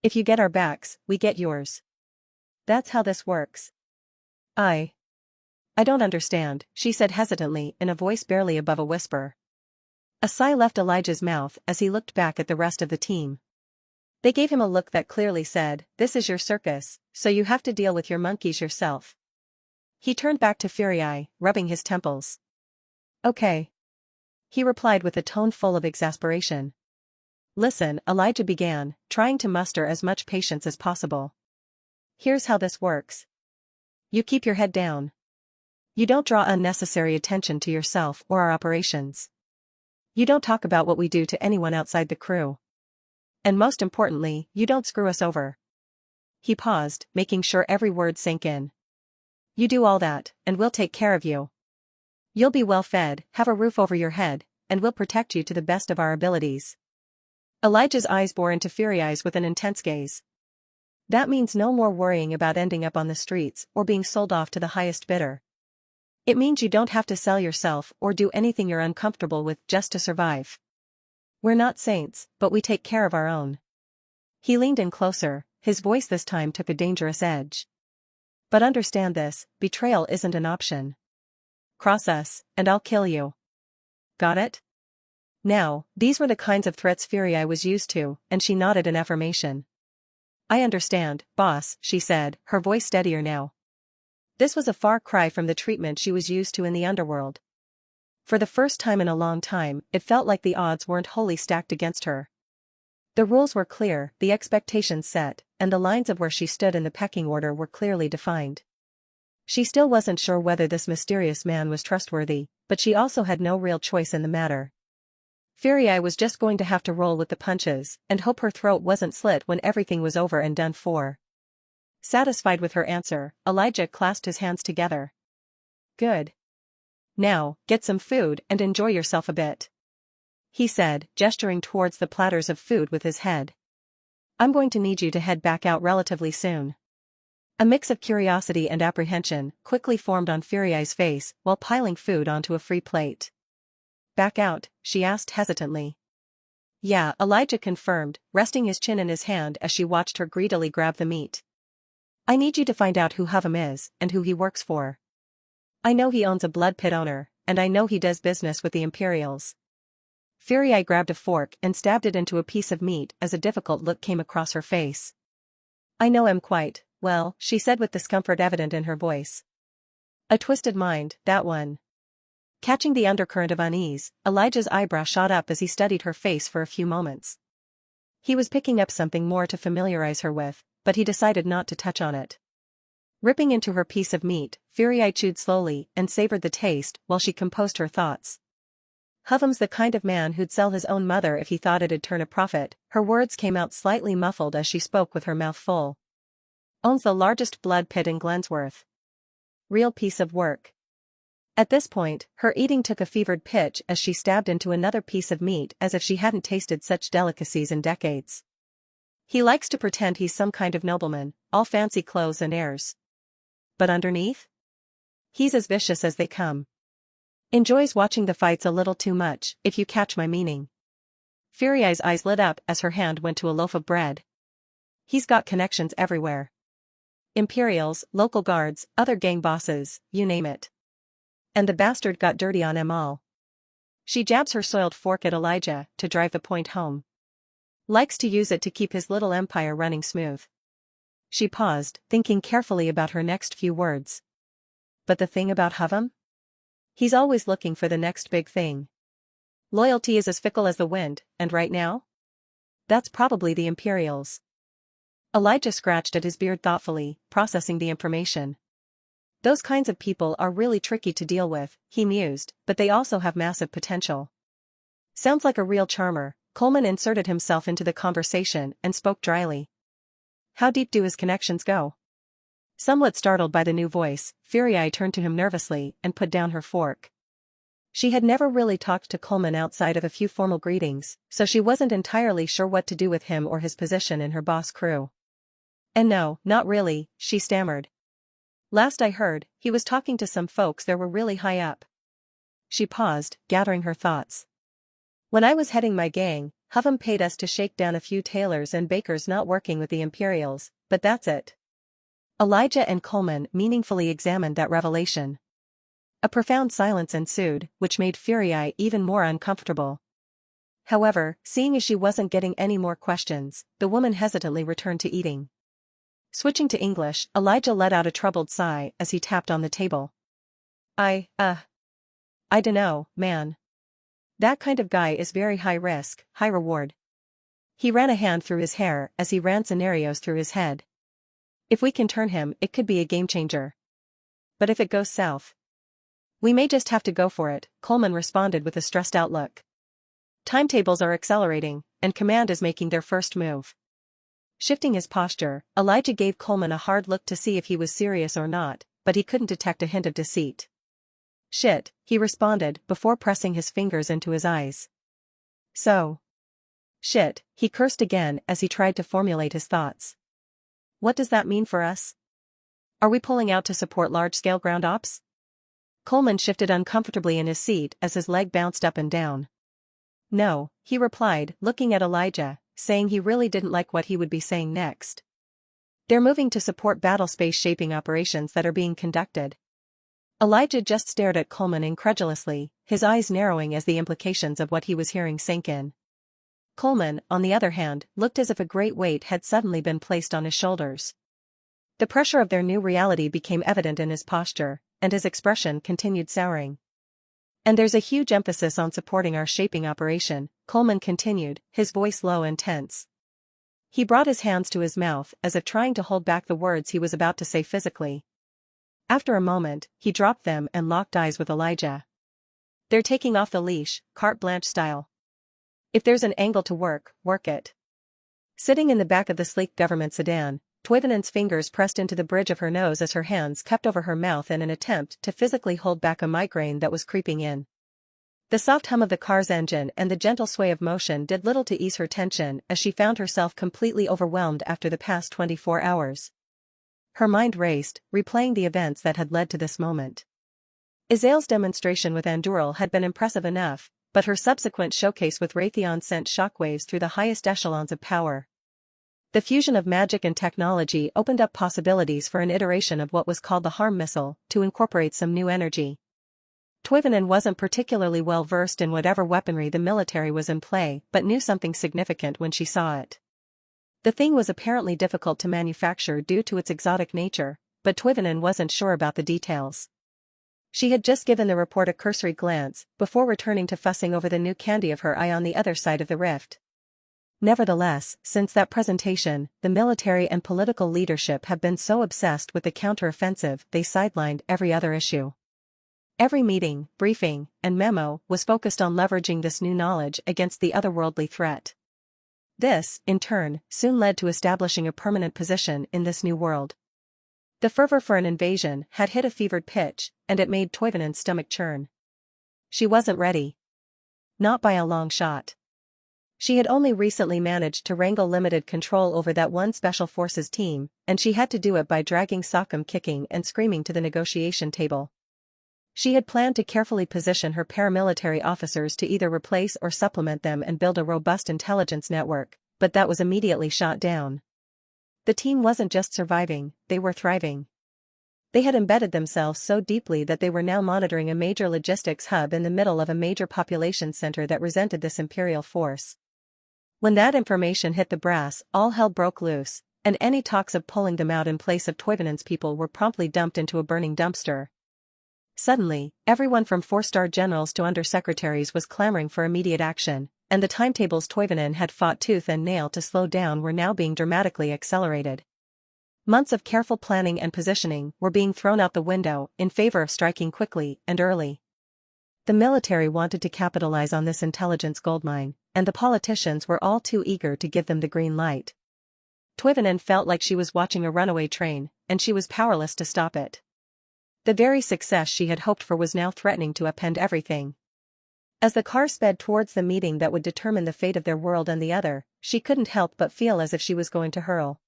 If you get our backs, we get yours. That's how this works. I don't understand, she said hesitantly in a voice barely above a whisper. A sigh left Elijah's mouth as he looked back at the rest of the team. They gave him a look that clearly said, this is your circus, so you have to deal with your monkeys yourself. He turned back to Furii, rubbing his temples. Okay. He replied with a tone full of exasperation. Listen, Elijah began, trying to muster as much patience as possible. Here's how this works. You keep your head down. You don't draw unnecessary attention to yourself or our operations. You don't talk about what we do to anyone outside the crew. And most importantly, you don't screw us over. He paused, making sure every word sank in. You do all that, and we'll take care of you. You'll be well fed, have a roof over your head, and we'll protect you to the best of our abilities. Elijah's eyes bore into Furii's with an intense gaze. That means no more worrying about ending up on the streets or being sold off to the highest bidder. It means you don't have to sell yourself or do anything you're uncomfortable with just to survive. We're not saints, but we take care of our own. He leaned in closer, his voice this time took a dangerous edge. But understand this, betrayal isn't an option. Cross us, and I'll kill you. Got it? Now, these were the kinds of threats Furii was used to, and she nodded in affirmation. I understand, boss, she said, her voice steadier now. This was a far cry from the treatment she was used to in the underworld. For the first time in a long time, it felt like the odds weren't wholly stacked against her. The rules were clear, the expectations set, and the lines of where she stood in the pecking order were clearly defined. She still wasn't sure whether this mysterious man was trustworthy, but she also had no real choice in the matter. Furii was just going to have to roll with the punches, and hope her throat wasn't slit when everything was over and done for. Satisfied with her answer, Elijah clasped his hands together. Good. Now, get some food and enjoy yourself a bit. He said, gesturing towards the platters of food with his head. I'm going to need you to head back out relatively soon. A mix of curiosity and apprehension quickly formed on Furia's face while piling food onto a free plate. Back out, she asked hesitantly. Yeah, Elijah confirmed, resting his chin in his hand as she watched her greedily grab the meat. I need you to find out who Hovem is and who he works for. I know he owns a blood pit owner, and I know he does business with the Imperials. Furia grabbed a fork and stabbed it into a piece of meat as a difficult look came across her face. I know him quite well, she said with discomfort evident in her voice. A twisted mind, that one. Catching the undercurrent of unease, Elijah's eyebrow shot up as he studied her face for a few moments. He was picking up something more to familiarize her with, but he decided not to touch on it. Ripping into her piece of meat, Furia chewed slowly and savored the taste while she composed her thoughts. Hovem's the kind of man who'd sell his own mother if he thought it'd turn a profit. Her words came out slightly muffled as she spoke with her mouth full. Owns the largest blood pit in Glensworth. Real piece of work. At this point, her eating took a fevered pitch as she stabbed into another piece of meat as if she hadn't tasted such delicacies in decades. He likes to pretend he's some kind of nobleman, all fancy clothes and airs. But underneath? He's as vicious as they come. Enjoys watching the fights a little too much, if you catch my meaning. Furia's eyes lit up as her hand went to a loaf of bread. He's got connections everywhere. Imperials, local guards, other gang bosses, you name it. And the bastard got dirty on 'em all. She jabs her soiled fork at Elijah to drive the point home. Likes to use it to keep his little empire running smooth. She paused, thinking carefully about her next few words. But the thing about Hovem? He's always looking for the next big thing. Loyalty is as fickle as the wind, and right now? That's probably the Imperials. Elijah scratched at his beard thoughtfully, processing the information. Those kinds of people are really tricky to deal with, he mused, but they also have massive potential. Sounds like a real charmer. Coleman inserted himself into the conversation and spoke dryly. How deep do his connections go? Somewhat startled by the new voice, Furia turned to him nervously and put down her fork. She had never really talked to Coleman outside of a few formal greetings, so she wasn't entirely sure what to do with him or his position in her boss crew. And no, not really, she stammered. Last I heard, he was talking to some folks that were really high up. She paused, gathering her thoughts. When I was heading my gang, Hovem paid us to shake down a few tailors and bakers not working with the Imperials, but that's it. Elijah and Coleman meaningfully examined that revelation. A profound silence ensued, which made Furia even more uncomfortable. However, seeing as she wasn't getting any more questions, the woman hesitantly returned to eating. Switching to English, Elijah let out a troubled sigh as he tapped on the table. I dunno, man. That kind of guy is very high risk, high reward. He ran a hand through his hair as he ran scenarios through his head. If we can turn him, it could be a game changer. But if it goes south, we may just have to go for it, Coleman responded with a stressed outlook. Timetables are accelerating, and command is making their first move. Shifting his posture, Elijah gave Coleman a hard look to see if he was serious or not, but he couldn't detect a hint of deceit. Shit, he responded before pressing his fingers into his eyes. So. Shit, he cursed again as he tried to formulate his thoughts. What does that mean for us? Are we pulling out to support large-scale ground ops? Coleman shifted uncomfortably in his seat as his leg bounced up and down. No, he replied, looking at Elijah, saying he really didn't like what he would be saying next. They're moving to support battle space shaping operations that are being conducted. Elijah just stared at Coleman incredulously, his eyes narrowing as the implications of what he was hearing sank in. Coleman, on the other hand, looked as if a great weight had suddenly been placed on his shoulders. The pressure of their new reality became evident in his posture, and his expression continued souring. And there's a huge emphasis on supporting our shaping operation, Coleman continued, his voice low and tense. He brought his hands to his mouth as if trying to hold back the words he was about to say physically. After a moment, he dropped them and locked eyes with Elijah. They're taking off the leash, carte blanche style. If there's an angle to work it. Sitting in the back of the sleek government sedan, Toivanen's fingers pressed into the bridge of her nose as her hands kept over her mouth in an attempt to physically hold back a migraine that was creeping in. The soft hum of the car's engine and the gentle sway of motion did little to ease her tension as she found herself completely overwhelmed after the past 24 hours. Her mind raced, replaying the events that had led to this moment. Izael's demonstration with Anduril had been impressive enough, but her subsequent showcase with Raytheon sent shockwaves through the highest echelons of power. The fusion of magic and technology opened up possibilities for an iteration of what was called the harm missile, to incorporate some new energy. Toivonen wasn't particularly well versed in whatever weaponry the military was in play, but knew something significant when she saw it. The thing was apparently difficult to manufacture due to its exotic nature, but Toivonen wasn't sure about the details. She had just given the report a cursory glance, before returning to fussing over the new candy of her eye on the other side of the rift. Nevertheless, since that presentation, the military and political leadership have been so obsessed with the counter-offensive they sidelined every other issue. Every meeting, briefing, and memo was focused on leveraging this new knowledge against the otherworldly threat. This, in turn, soon led to establishing a permanent position in this new world. The fervor for an invasion had hit a fevered pitch, and it made Toivonen's stomach churn. She wasn't ready. Not by a long shot. She had only recently managed to wrangle limited control over that one Special Forces team, and she had to do it by dragging Sokkum kicking and screaming to the negotiation table. She had planned to carefully position her paramilitary officers to either replace or supplement them and build a robust intelligence network, but that was immediately shot down. The team wasn't just surviving, they were thriving. They had embedded themselves so deeply that they were now monitoring a major logistics hub in the middle of a major population center that resented this imperial force. When that information hit the brass, all hell broke loose, and any talks of pulling them out in place of Toivonen's people were promptly dumped into a burning dumpster. Suddenly, everyone from 4-star generals to undersecretaries was clamoring for immediate action, and the timetables Toivonen had fought tooth and nail to slow down were now being dramatically accelerated. Months of careful planning and positioning were being thrown out the window in favor of striking quickly and early. The military wanted to capitalize on this intelligence goldmine, and the politicians were all too eager to give them the green light. Toivonen felt like she was watching a runaway train, and she was powerless to stop it. The very success she had hoped for was now threatening to upend everything. As the car sped towards the meeting that would determine the fate of their world and the other, she couldn't help but feel as if she was going to hurl.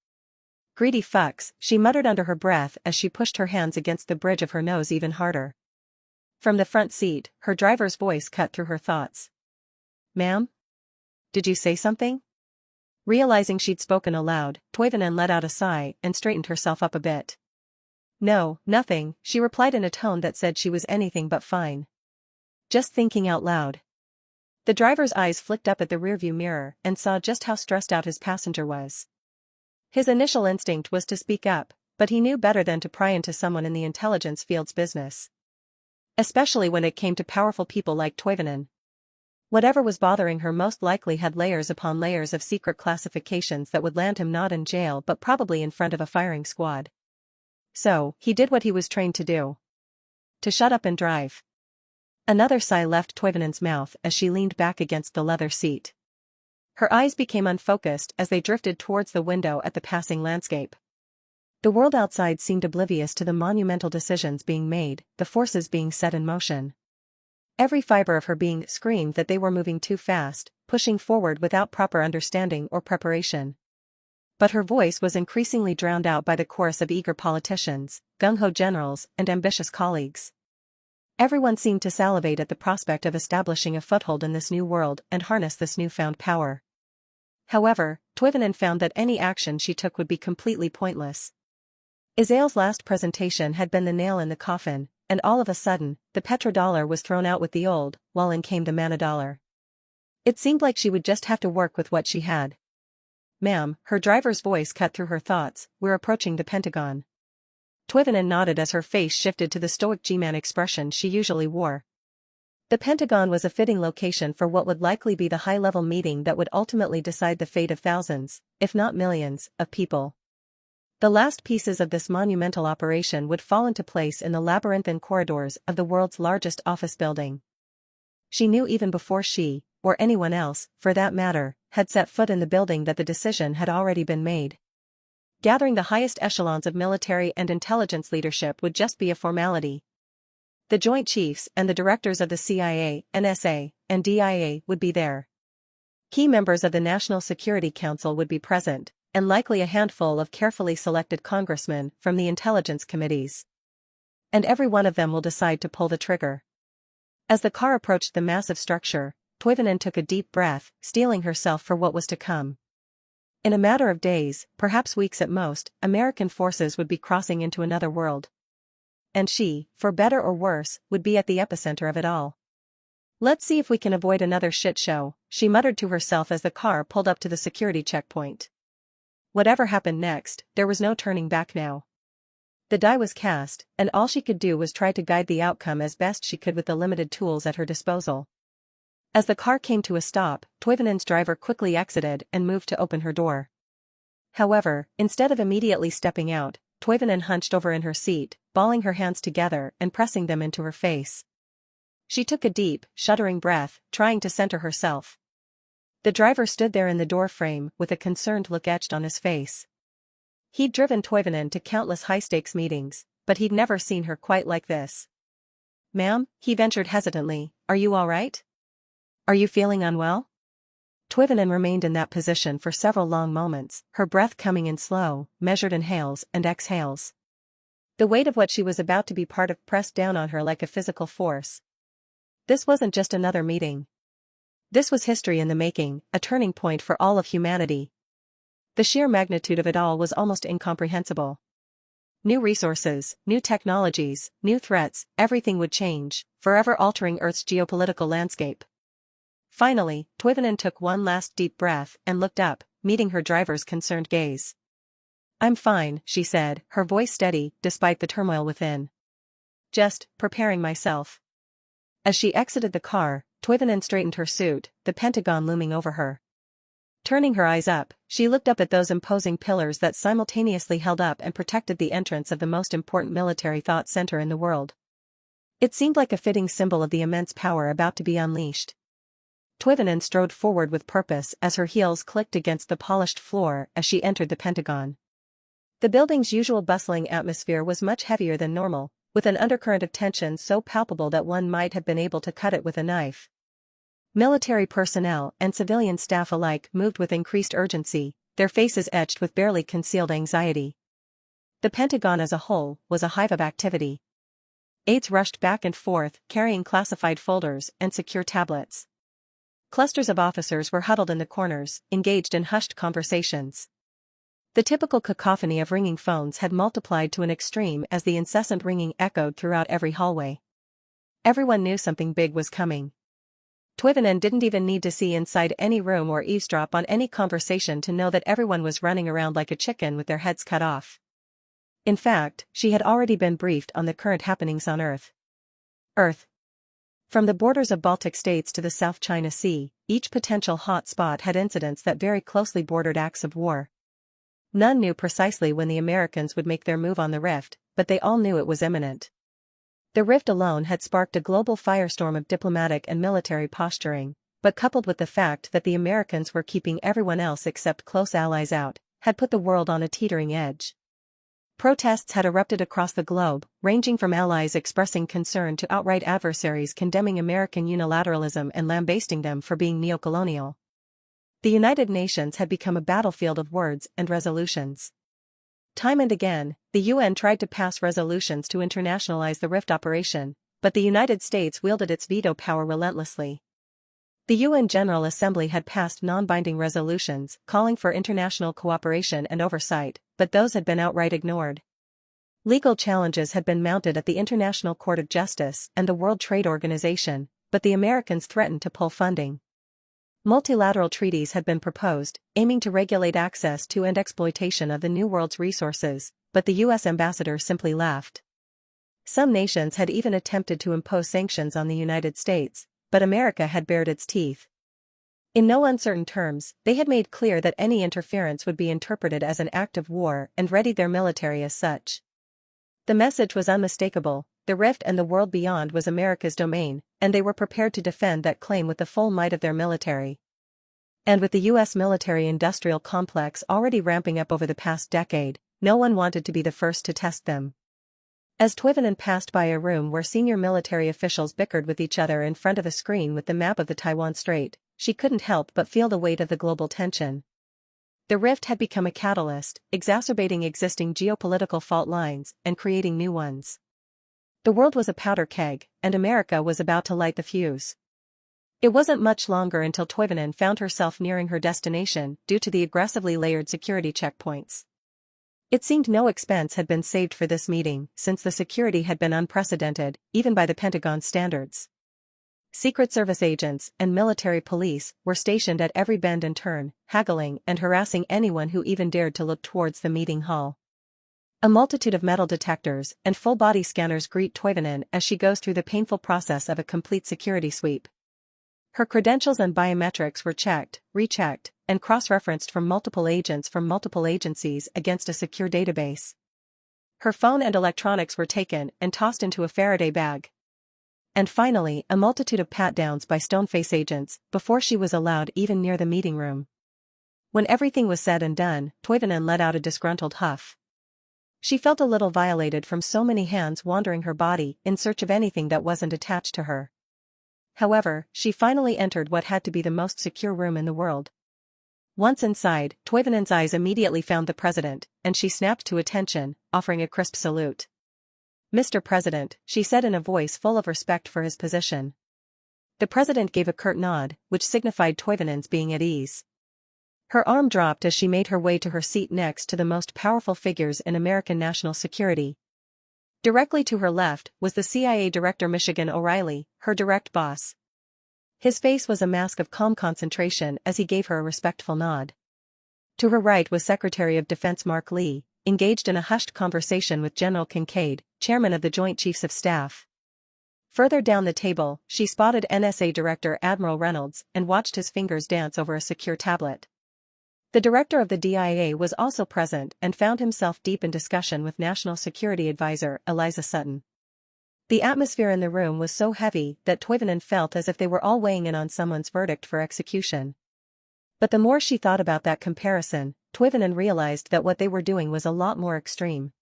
Greedy fucks, she muttered under her breath as she pushed her hands against the bridge of her nose even harder. From the front seat, her driver's voice cut through her thoughts. "Ma'am? Did you say something?" Realizing she'd spoken aloud, Toivonen let out a sigh and straightened herself up a bit. "No, nothing," she replied in a tone that said she was anything but fine. "Just thinking out loud." The driver's eyes flicked up at the rearview mirror and saw just how stressed out his passenger was. His initial instinct was to speak up, but he knew better than to pry into someone in the intelligence field's business. Especially when it came to powerful people like Toivonen. Whatever was bothering her most likely had layers upon layers of secret classifications that would land him not in jail but probably in front of a firing squad. So, he did what he was trained to do. To shut up and drive. Another sigh left Toivonen's mouth as she leaned back against the leather seat. Her eyes became unfocused as they drifted towards the window at the passing landscape. The world outside seemed oblivious to the monumental decisions being made, the forces being set in motion. Every fiber of her being screamed that they were moving too fast, pushing forward without proper understanding or preparation. But her voice was increasingly drowned out by the chorus of eager politicians, gung-ho generals, and ambitious colleagues. Everyone seemed to salivate at the prospect of establishing a foothold in this new world and harness this newfound power. However, Toivonen found that any action she took would be completely pointless. Izael's last presentation had been the nail in the coffin, and all of a sudden, the petrodollar was thrown out with the old, while in came the manadollar. It seemed like she would just have to work with what she had. "Ma'am," her driver's voice cut through her thoughts, "we're approaching the Pentagon." Toivonen nodded as her face shifted to the stoic G-man expression she usually wore. The Pentagon was a fitting location for what would likely be the high-level meeting that would ultimately decide the fate of thousands, if not millions, of people. The last pieces of this monumental operation would fall into place in the labyrinthine corridors of the world's largest office building. She knew even before she, or anyone else, for that matter, had set foot in the building that the decision had already been made. Gathering the highest echelons of military and intelligence leadership would just be a formality. The Joint Chiefs and the directors of the CIA, NSA, and DIA would be there. Key members of the National Security Council would be present, and likely a handful of carefully selected congressmen from the intelligence committees. And every one of them will decide to pull the trigger. As the car approached the massive structure, Toivonen took a deep breath, steeling herself for what was to come. In a matter of days, perhaps weeks at most, American forces would be crossing into another world. And she, for better or worse, would be at the epicenter of it all. Let's see if we can avoid another shit show, she muttered to herself as the car pulled up to the security checkpoint. Whatever happened next, there was no turning back now. The die was cast, and all she could do was try to guide the outcome as best she could with the limited tools at her disposal. As the car came to a stop, Toivonen's driver quickly exited and moved to open her door. However, instead of immediately stepping out, Toivonen hunched over in her seat, balling her hands together and pressing them into her face. She took a deep, shuddering breath, trying to center herself. The driver stood there in the doorframe with a concerned look etched on his face. He'd driven Toivonen to countless high-stakes meetings, but he'd never seen her quite like this. "Ma'am," he ventured hesitantly, "are you all right? Are you feeling unwell?" Toivonen remained in that position for several long moments, her breath coming in slow, measured inhales and exhales. The weight of what she was about to be part of pressed down on her like a physical force. This wasn't just another meeting. This was history in the making, a turning point for all of humanity. The sheer magnitude of it all was almost incomprehensible. New resources, new technologies, new threats, everything would change, forever altering Earth's geopolitical landscape. Finally, Toivonen took one last deep breath and looked up, meeting her driver's concerned gaze. "I'm fine," she said, her voice steady, despite the turmoil within. "Just preparing myself." As she exited the car, Toivonen straightened her suit, the Pentagon looming over her. Turning her eyes up, she looked up at those imposing pillars that simultaneously held up and protected the entrance of the most important military thought center in the world. It seemed like a fitting symbol of the immense power about to be unleashed. Toivonen strode forward with purpose as her heels clicked against the polished floor as she entered the Pentagon. The building's usual bustling atmosphere was much heavier than normal, with an undercurrent of tension so palpable that one might have been able to cut it with a knife. Military personnel and civilian staff alike moved with increased urgency, their faces etched with barely concealed anxiety. The Pentagon as a whole was a hive of activity. Aides rushed back and forth, carrying classified folders and secure tablets. Clusters of officers were huddled in the corners, engaged in hushed conversations. The typical cacophony of ringing phones had multiplied to an extreme as the incessant ringing echoed throughout every hallway. Everyone knew something big was coming. Toivonen didn't even need to see inside any room or eavesdrop on any conversation to know that everyone was running around like a chicken with their heads cut off. In fact, she had already been briefed on the current happenings on Earth. From the borders of Baltic states to the South China Sea, each potential hot spot had incidents that very closely bordered acts of war. None knew precisely when the Americans would make their move on the rift, but they all knew it was imminent. The rift alone had sparked a global firestorm of diplomatic and military posturing, but coupled with the fact that the Americans were keeping everyone else except close allies out, had put the world on a teetering edge. Protests had erupted across the globe, ranging from allies expressing concern to outright adversaries condemning American unilateralism and lambasting them for being neocolonial. The United Nations had become a battlefield of words and resolutions. Time and again, the UN tried to pass resolutions to internationalize the rift operation, but the United States wielded its veto power relentlessly. The UN General Assembly had passed non-binding resolutions calling for international cooperation and oversight, but those had been outright ignored. Legal challenges had been mounted at the International Court of Justice and the World Trade Organization, but the Americans threatened to pull funding. Multilateral treaties had been proposed, aiming to regulate access to and exploitation of the New World's resources, but the U.S. ambassador simply laughed. Some nations had even attempted to impose sanctions on the United States, but America had bared its teeth. In no uncertain terms, they had made clear that any interference would be interpreted as an act of war and readied their military as such. The message was unmistakable: the rift and the world beyond was America's domain, and they were prepared to defend that claim with the full might of their military. And with the U.S. military-industrial complex already ramping up over the past decade, no one wanted to be the first to test them. As Toivonen passed by a room where senior military officials bickered with each other in front of a screen with the map of the Taiwan Strait, she couldn't help but feel the weight of the global tension. The rift had become a catalyst, exacerbating existing geopolitical fault lines and creating new ones. The world was a powder keg, and America was about to light the fuse. It wasn't much longer until Toivonen found herself nearing her destination due to the aggressively layered security checkpoints. It seemed no expense had been saved for this meeting since the security had been unprecedented, even by the Pentagon standards. Secret Service agents and military police were stationed at every bend and turn, haggling and harassing anyone who even dared to look towards the meeting hall. A multitude of metal detectors and full-body scanners greet Toivonen as she goes through the painful process of a complete security sweep. Her credentials and biometrics were checked, rechecked, and cross-referenced from multiple agents from multiple agencies against a secure database. Her phone and electronics were taken and tossed into a Faraday bag. And finally, a multitude of pat-downs by Stoneface agents before she was allowed even near the meeting room. When everything was said and done, Toivonen let out a disgruntled huff. She felt a little violated from so many hands wandering her body in search of anything that wasn't attached to her. However, she finally entered what had to be the most secure room in the world. Once inside, Toivonen's eyes immediately found the president, and she snapped to attention, offering a crisp salute. "Mr. President," she said in a voice full of respect for his position. The president gave a curt nod, which signified Toivonen's being at ease. Her arm dropped as she made her way to her seat next to the most powerful figures in American national security. Directly to her left was the CIA Director Michigan O'Reilly, her direct boss. His face was a mask of calm concentration as he gave her a respectful nod. To her right was Secretary of Defense Mark Lee, engaged in a hushed conversation with General Kincaid, chairman of the Joint Chiefs of Staff. Further down the table, she spotted NSA Director Admiral Reynolds and watched his fingers dance over a secure tablet. The director of the DIA was also present and found himself deep in discussion with National Security Advisor Eliza Sutton. The atmosphere in the room was so heavy that Toivonen felt as if they were all weighing in on someone's verdict for execution. But the more she thought about that comparison, Toivonen realized that what they were doing was a lot more extreme.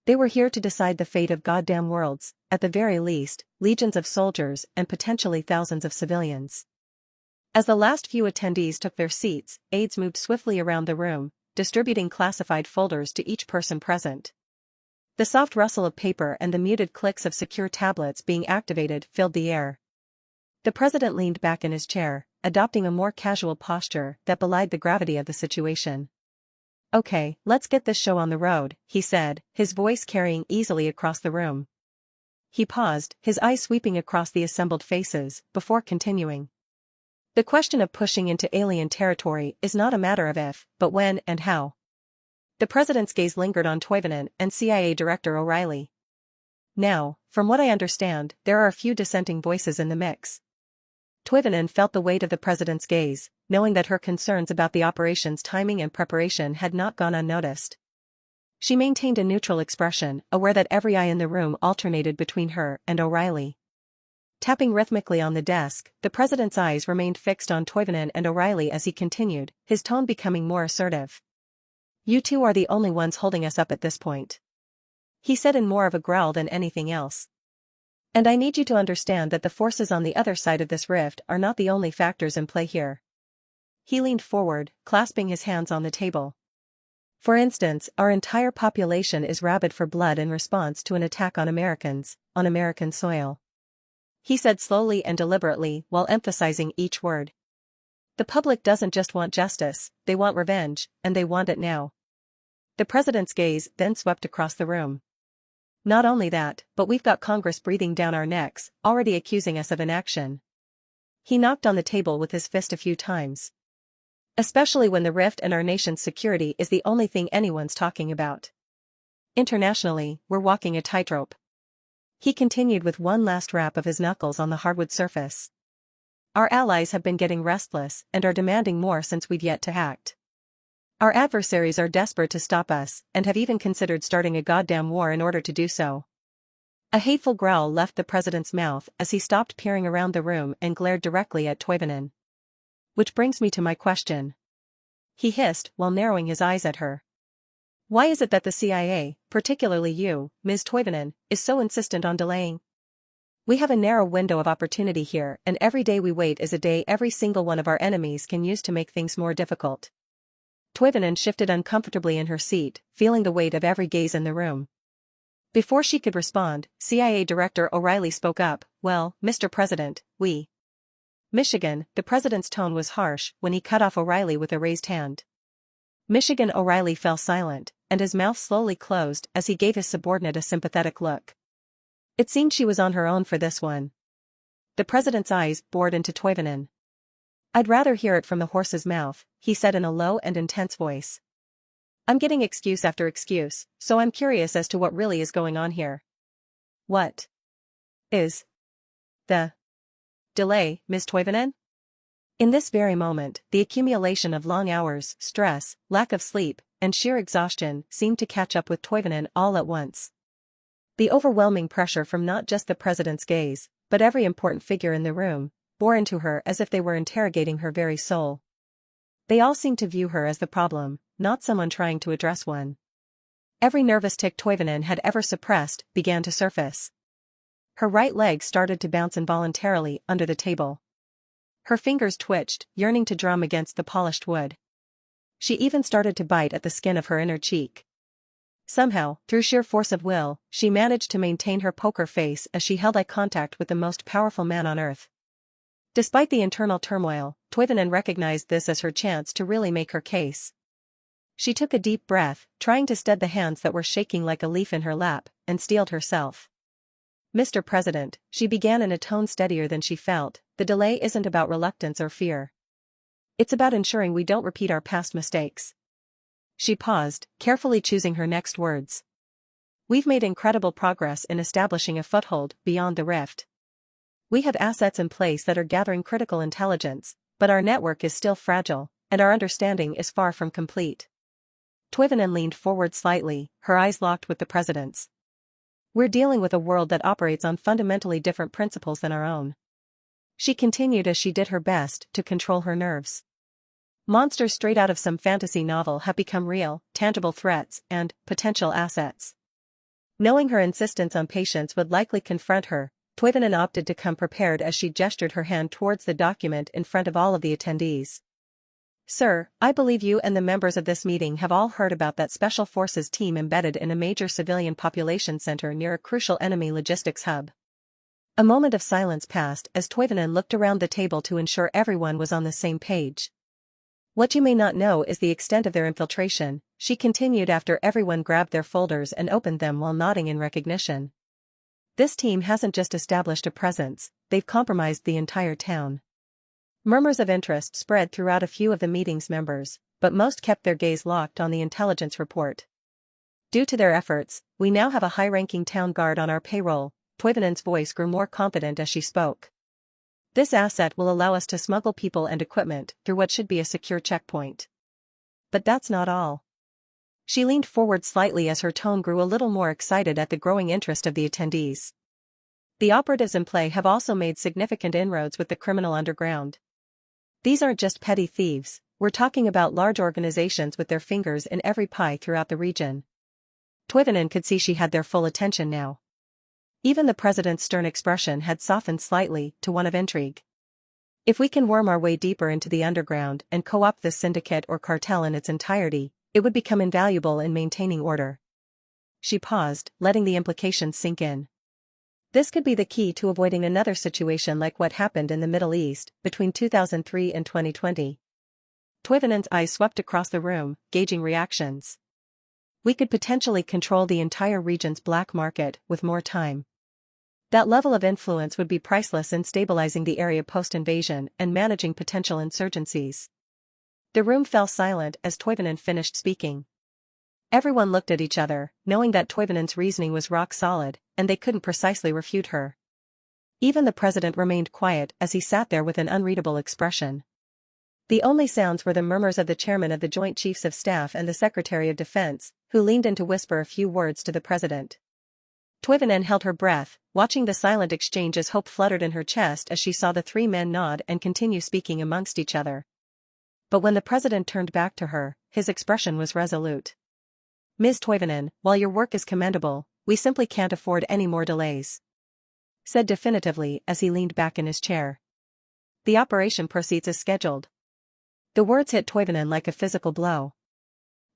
They were here to decide the fate of goddamn worlds, at the very least, legions of soldiers and potentially thousands of civilians. As the last few attendees took their seats, aides moved swiftly around the room, distributing classified folders to each person present. The soft rustle of paper and the muted clicks of secure tablets being activated filled the air. The president leaned back in his chair, adopting a more casual posture that belied the gravity of the situation. "Okay, let's get this show on the road," he said, his voice carrying easily across the room. He paused, his eyes sweeping across the assembled faces, before continuing. "The question of pushing into alien territory is not a matter of if, but when and how." The president's gaze lingered on Toivonen and CIA Director O'Reilly. "Now, from what I understand, there are a few dissenting voices in the mix." Toivonen felt the weight of the president's gaze, knowing that her concerns about the operation's timing and preparation had not gone unnoticed. She maintained a neutral expression, aware that every eye in the room alternated between her and O'Reilly. Tapping rhythmically on the desk, the president's eyes remained fixed on Toivonen and O'Reilly as he continued, his tone becoming more assertive. "You two are the only ones holding us up at this point," he said in more of a growl than anything else. "And I need you to understand that the forces on the other side of this rift are not the only factors in play here." He leaned forward, clasping his hands on the table. "For instance, our entire population is rabid for blood in response to an attack on Americans, on American soil," he said slowly and deliberately while emphasizing each word. "The public doesn't just want justice, they want revenge, and they want it now." The president's gaze then swept across the room. "Not only that, but we've got Congress breathing down our necks, already accusing us of inaction." He knocked on the table with his fist a few times. "Especially when the rift and our nation's security is the only thing anyone's talking about. Internationally, we're walking a tightrope." He continued with one last rap of his knuckles on the hardwood surface. "Our allies have been getting restless and are demanding more since we've yet to act. Our adversaries are desperate to stop us and have even considered starting a goddamn war in order to do so." A hateful growl left the president's mouth as he stopped peering around the room and glared directly at Toivonen. "Which brings me to my question," he hissed while narrowing his eyes at her. Why is it that the CIA, particularly you, Ms. Toivonen, is so insistent on delaying? We have a narrow window of opportunity here, and every day we wait is a day every single one of our enemies can use to make things more difficult. Toivonen shifted uncomfortably in her seat, feeling the weight of every gaze in the room. Before she could respond, CIA Director O'Reilly spoke up. Well, Mr. President, we. Michigan, the president's tone was harsh when he cut off O'Reilly with a raised hand. Michigan O'Reilly fell silent, and his mouth slowly closed as he gave his subordinate a sympathetic look. It seemed she was on her own for this one. The president's eyes bored into Toivonen. I'd rather hear it from the horse's mouth, he said in a low and intense voice. I'm getting excuse after excuse, so I'm curious as to what really is going on here. What is the delay, Ms. Toivonen? In this very moment, the accumulation of long hours, stress, lack of sleep, and sheer exhaustion seemed to catch up with Toivonen all at once. The overwhelming pressure from not just the president's gaze, but every important figure in the room, bore into her as if they were interrogating her very soul. They all seemed to view her as the problem, not someone trying to address one. Every nervous tick Toivonen had ever suppressed began to surface. Her right leg started to bounce involuntarily under the table. Her fingers twitched, yearning to drum against the polished wood. She even started to bite at the skin of her inner cheek. Somehow, through sheer force of will, she managed to maintain her poker face as she held eye contact with the most powerful man on earth. Despite the internal turmoil, Toivonen recognized this as her chance to really make her case. She took a deep breath, trying to steady the hands that were shaking like a leaf in her lap, and steeled herself. Mr. President, she began in a tone steadier than she felt, the delay isn't about reluctance or fear. It's about ensuring we don't repeat our past mistakes. She paused, carefully choosing her next words. We've made incredible progress in establishing a foothold beyond the rift. We have assets in place that are gathering critical intelligence, but our network is still fragile, and our understanding is far from complete. Toivonen leaned forward slightly, her eyes locked with the president's. We're dealing with a world that operates on fundamentally different principles than our own. She continued as she did her best to control her nerves. Monsters straight out of some fantasy novel have become real, tangible threats and potential assets. Knowing her insistence on patience would likely confront her, Toivonen opted to come prepared as she gestured her hand towards the document in front of all of the attendees. Sir, I believe you and the members of this meeting have all heard about that Special Forces team embedded in a major civilian population center near a crucial enemy logistics hub. A moment of silence passed as Toivonen looked around the table to ensure everyone was on the same page. What you may not know is the extent of their infiltration, she continued after everyone grabbed their folders and opened them while nodding in recognition. This team hasn't just established a presence, they've compromised the entire town. Murmurs of interest spread throughout a few of the meeting's members, but most kept their gaze locked on the intelligence report. Due to their efforts, we now have a high-ranking town guard on our payroll. Toivonen's voice grew more confident as she spoke. This asset will allow us to smuggle people and equipment through what should be a secure checkpoint. But that's not all. She leaned forward slightly as her tone grew a little more excited at the growing interest of the attendees. The operatives in play have also made significant inroads with the criminal underground. These aren't just petty thieves, we're talking about large organizations with their fingers in every pie throughout the region. Toivonen could see she had their full attention now. Even the president's stern expression had softened slightly to one of intrigue. If we can worm our way deeper into the underground and co-opt this syndicate or cartel in its entirety, it would become invaluable in maintaining order. She paused, letting the implications sink in. This could be the key to avoiding another situation like what happened in the Middle East between 2003 and 2020. Toivonen's eyes swept across the room, gauging reactions. We could potentially control the entire region's black market with more time. That level of influence would be priceless in stabilizing the area post-invasion and managing potential insurgencies. The room fell silent as Toivonen finished speaking. Everyone looked at each other, knowing that Toivonen's reasoning was rock solid, and they couldn't precisely refute her. Even the president remained quiet as he sat there with an unreadable expression. The only sounds were the murmurs of the chairman of the Joint Chiefs of Staff and the Secretary of Defense, who leaned in to whisper a few words to the president. Toivonen held her breath, watching the silent exchange as hope fluttered in her chest as she saw the three men nod and continue speaking amongst each other. But when the president turned back to her, his expression was resolute. Ms. Toivonen, while your work is commendable, we simply can't afford any more delays," said definitively as he leaned back in his chair. "The operation proceeds as scheduled." The words hit Toivonen like a physical blow.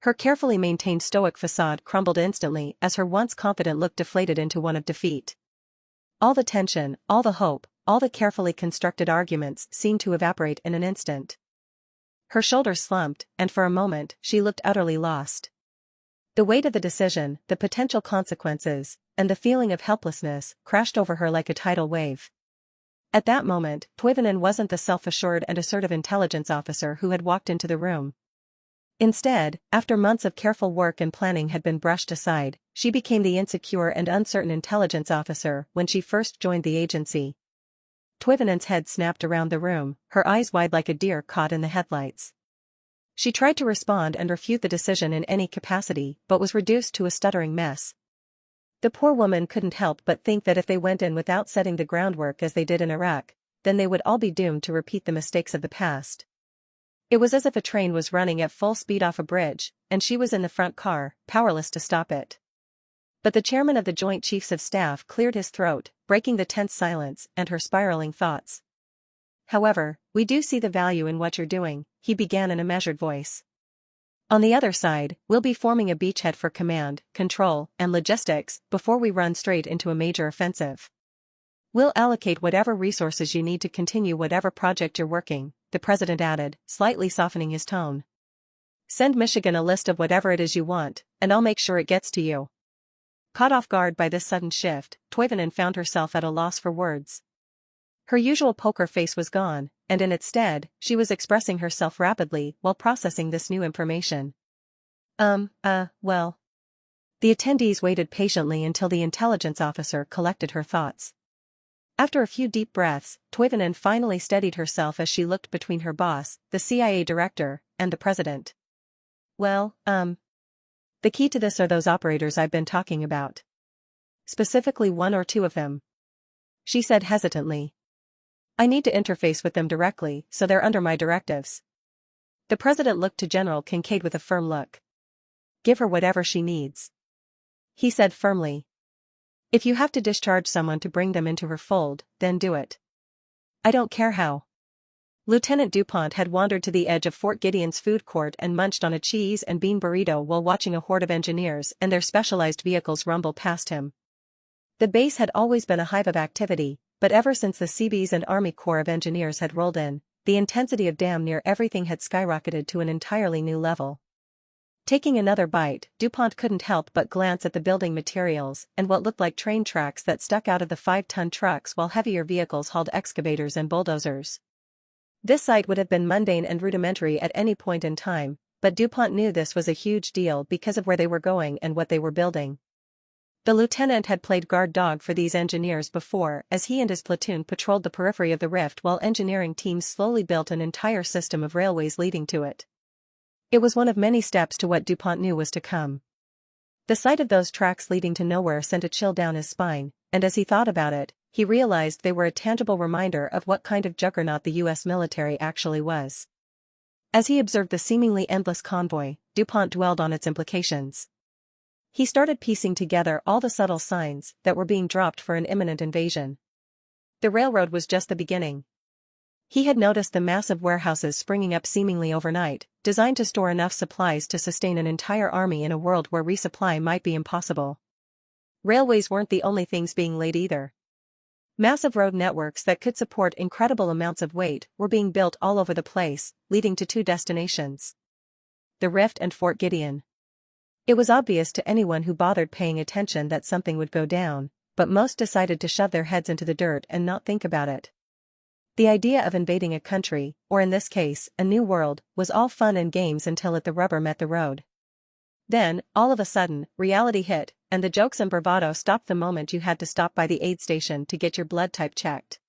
Her carefully maintained stoic facade crumbled instantly as her once confident look deflated into one of defeat. All the tension, all the hope, all the carefully constructed arguments seemed to evaporate in an instant. Her shoulders slumped, and for a moment she looked utterly lost. The weight of the decision, the potential consequences, and the feeling of helplessness crashed over her like a tidal wave. At that moment, Toivonen wasn't the self-assured and assertive intelligence officer who had walked into the room. Instead, after months of careful work and planning had been brushed aside, she became the insecure and uncertain intelligence officer when she first joined the agency. Toivonen's head snapped around the room, her eyes wide like a deer caught in the headlights. She tried to respond and refute the decision in any capacity, but was reduced to a stuttering mess. The poor woman couldn't help but think that if they went in without setting the groundwork as they did in Iraq, then they would all be doomed to repeat the mistakes of the past. It was as if a train was running at full speed off a bridge, and she was in the front car, powerless to stop it. But the chairman of the Joint Chiefs of Staff cleared his throat, breaking the tense silence and her spiraling thoughts. "However, we do see the value in what you're doing," he began in a measured voice. "On the other side, we'll be forming a beachhead for command, control, and logistics before we run straight into a major offensive. We'll allocate whatever resources you need to continue whatever project you're working," the president added, slightly softening his tone. "Send Michigan a list of whatever it is you want, and I'll make sure it gets to you." Caught off guard by this sudden shift, Toivonen found herself at a loss for words. Her usual poker face was gone, and in its stead, she was expressing herself rapidly while processing this new information. Well. The attendees waited patiently until the intelligence officer collected her thoughts. After a few deep breaths, Toivonen finally steadied herself as she looked between her boss, the CIA director, and the president. "Well, the key to this are those operators I've been talking about. Specifically one or two of them," she said hesitantly. "I need to interface with them directly, so they're under my directives." The president looked to General Kincaid with a firm look. "Give her whatever she needs," he said firmly. "If you have to discharge someone to bring them into her fold, then do it. I don't care how." Lieutenant DuPont had wandered to the edge of Fort Gideon's food court and munched on a cheese and bean burrito while watching a horde of engineers and their specialized vehicles rumble past him. The base had always been a hive of activity, but ever since the Seabees and Army Corps of Engineers had rolled in, the intensity of damn near everything had skyrocketed to an entirely new level. Taking another bite, DuPont couldn't help but glance at the building materials and what looked like train tracks that stuck out of the 5-ton trucks while heavier vehicles hauled excavators and bulldozers. This sight would have been mundane and rudimentary at any point in time, but DuPont knew this was a huge deal because of where they were going and what they were building. The lieutenant had played guard dog for these engineers before as he and his platoon patrolled the periphery of the rift while engineering teams slowly built an entire system of railways leading to it. It was one of many steps to what DuPont knew was to come. The sight of those tracks leading to nowhere sent a chill down his spine, and as he thought about it, he realized they were a tangible reminder of what kind of juggernaut the U.S. military actually was. As he observed the seemingly endless convoy, DuPont dwelled on its implications. He started piecing together all the subtle signs that were being dropped for an imminent invasion. The railroad was just the beginning. He had noticed the massive warehouses springing up seemingly overnight, designed to store enough supplies to sustain an entire army in a world where resupply might be impossible. Railways weren't the only things being laid either. Massive road networks that could support incredible amounts of weight were being built all over the place, leading to two destinations: the Rift and Fort Gideon. It was obvious to anyone who bothered paying attention that something would go down, but most decided to shove their heads into the dirt and not think about it. The idea of invading a country, or in this case, a new world, was all fun and games until the rubber met the road. Then, all of a sudden, reality hit, and the jokes and bravado stopped the moment you had to stop by the aid station to get your blood type checked.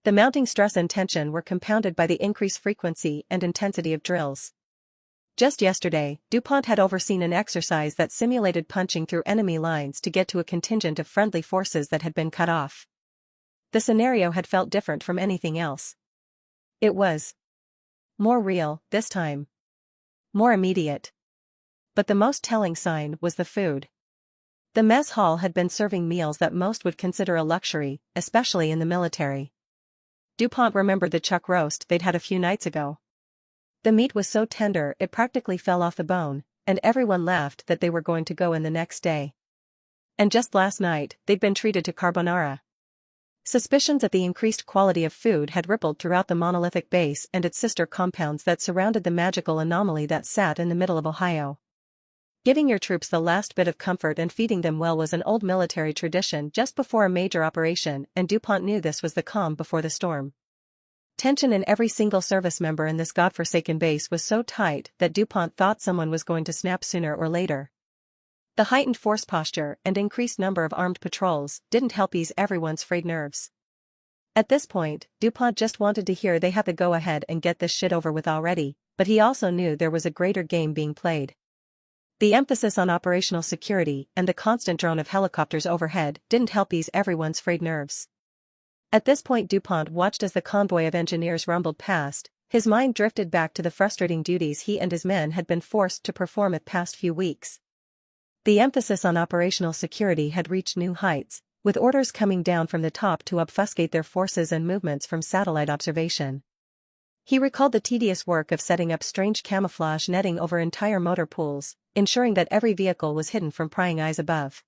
The mounting stress and tension were compounded by the increased frequency and intensity of drills. Just yesterday, DuPont had overseen an exercise that simulated punching through enemy lines to get to a contingent of friendly forces that had been cut off. The scenario had felt different from anything else. It was more real, this time. More immediate. but the most telling sign was the food. The mess hall had been serving meals that most would consider a luxury, especially in the military. DuPont remembered the chuck roast they'd had a few nights ago. The meat was so tender it practically fell off the bone, and everyone laughed that they were going to go in the next day. And just last night, they'd been treated to carbonara. Suspicions of the increased quality of food had rippled throughout the monolithic base and its sister compounds that surrounded the magical anomaly that sat in the middle of Ohio. Giving your troops the last bit of comfort and feeding them well was an old military tradition just before a major operation, and DuPont knew this was the calm before the storm. Tension in every single service member in this godforsaken base was so tight that DuPont thought someone was going to snap sooner or later. The heightened force posture and increased number of armed patrols didn't help ease everyone's frayed nerves. At this point, DuPont just wanted to hear they had the go-ahead and get this shit over with already, but he also knew there was a greater game being played. The emphasis on operational security and the constant drone of helicopters overhead didn't help ease everyone's frayed nerves. At this point DuPont watched as the convoy of engineers rumbled past, his mind drifted back to the frustrating duties he and his men had been forced to perform the past few weeks. The emphasis on operational security had reached new heights, with orders coming down from the top to obfuscate their forces and movements from satellite observation. He recalled the tedious work of setting up strange camouflage netting over entire motor pools, ensuring that every vehicle was hidden from prying eyes above.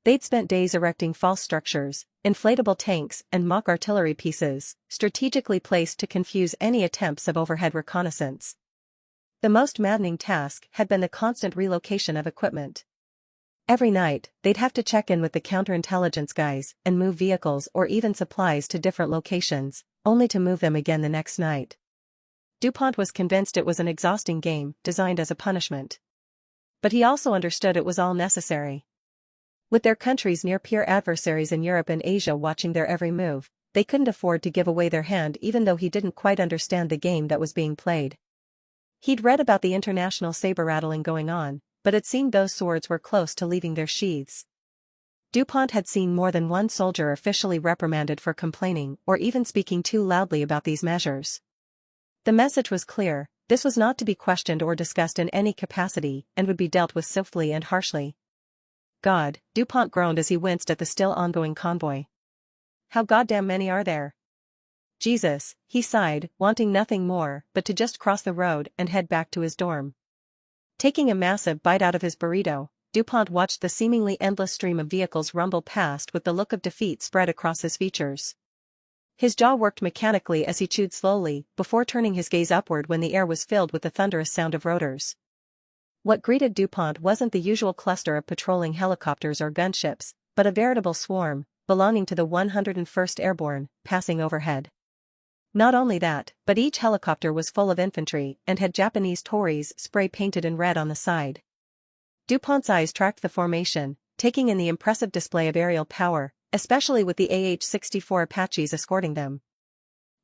They'd spent days erecting false structures, inflatable tanks and mock artillery pieces, strategically placed to confuse any attempts of overhead reconnaissance. The most maddening task had been the constant relocation of equipment. Every night, they'd have to check in with the counterintelligence guys and move vehicles or even supplies to different locations, only to move them again the next night. DuPont was convinced it was an exhausting game designed as a punishment. But he also understood it was all necessary. With their country's near-peer adversaries in Europe and Asia watching their every move, they couldn't afford to give away their hand even though he didn't quite understand the game that was being played. He'd read about the international saber-rattling going on, but it seemed those swords were close to leaving their sheaths. DuPont had seen more than one soldier officially reprimanded for complaining or even speaking too loudly about these measures. The message was clear: this was not to be questioned or discussed in any capacity and would be dealt with swiftly and harshly. God, DuPont groaned as he winced at the still ongoing convoy. How goddamn many are there? Jesus, he sighed, wanting nothing more but to just cross the road and head back to his dorm. Taking a massive bite out of his burrito, DuPont watched the seemingly endless stream of vehicles rumble past with the look of defeat spread across his features. His jaw worked mechanically as he chewed slowly, before turning his gaze upward when the air was filled with the thunderous sound of rotors. What greeted DuPont wasn't the usual cluster of patrolling helicopters or gunships, but a veritable swarm, belonging to the 101st Airborne, passing overhead. Not only that, but each helicopter was full of infantry and had Japanese Tories spray-painted in red on the side. DuPont's eyes tracked the formation, taking in the impressive display of aerial power, especially with the AH-64 Apaches escorting them.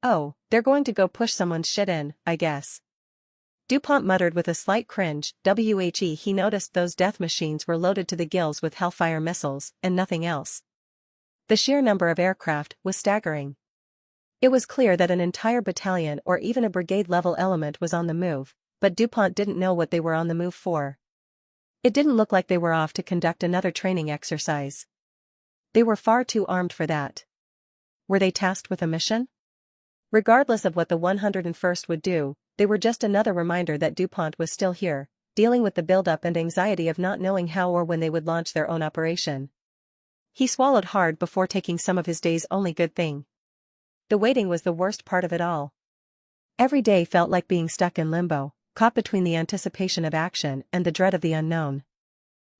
Oh, they're going to go push someone's shit in, I guess. DuPont muttered with a slight cringe. He noticed those death machines were loaded to the gills with Hellfire missiles, and nothing else. The sheer number of aircraft was staggering. It was clear that an entire battalion or even a brigade-level element was on the move, but DuPont didn't know what they were on the move for. It didn't look like they were off to conduct another training exercise. They were far too armed for that. Were they tasked with a mission? Regardless of what the 101st would do, they were just another reminder that DuPont was still here, dealing with the buildup and anxiety of not knowing how or when they would launch their own operation. He swallowed hard before taking some of his day's only good thing. The waiting was the worst part of it all. Every day felt like being stuck in limbo, caught between the anticipation of action and the dread of the unknown.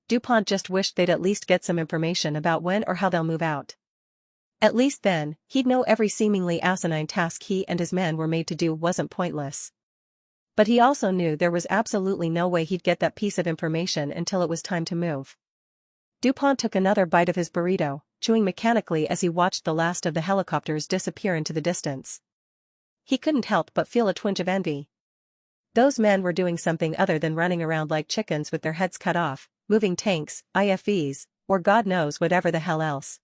DuPont just wished they'd at least get some information about when or how they'll move out. At least then, he'd know every seemingly asinine task he and his men were made to do wasn't pointless. But he also knew there was absolutely no way he'd get that piece of information until it was time to move. DuPont took another bite of his burrito, chewing mechanically as he watched the last of the helicopters disappear into the distance. He couldn't help but feel a twinge of envy. Those men were doing something other than running around like chickens with their heads cut off, moving tanks, IFVs, or God knows whatever the hell else.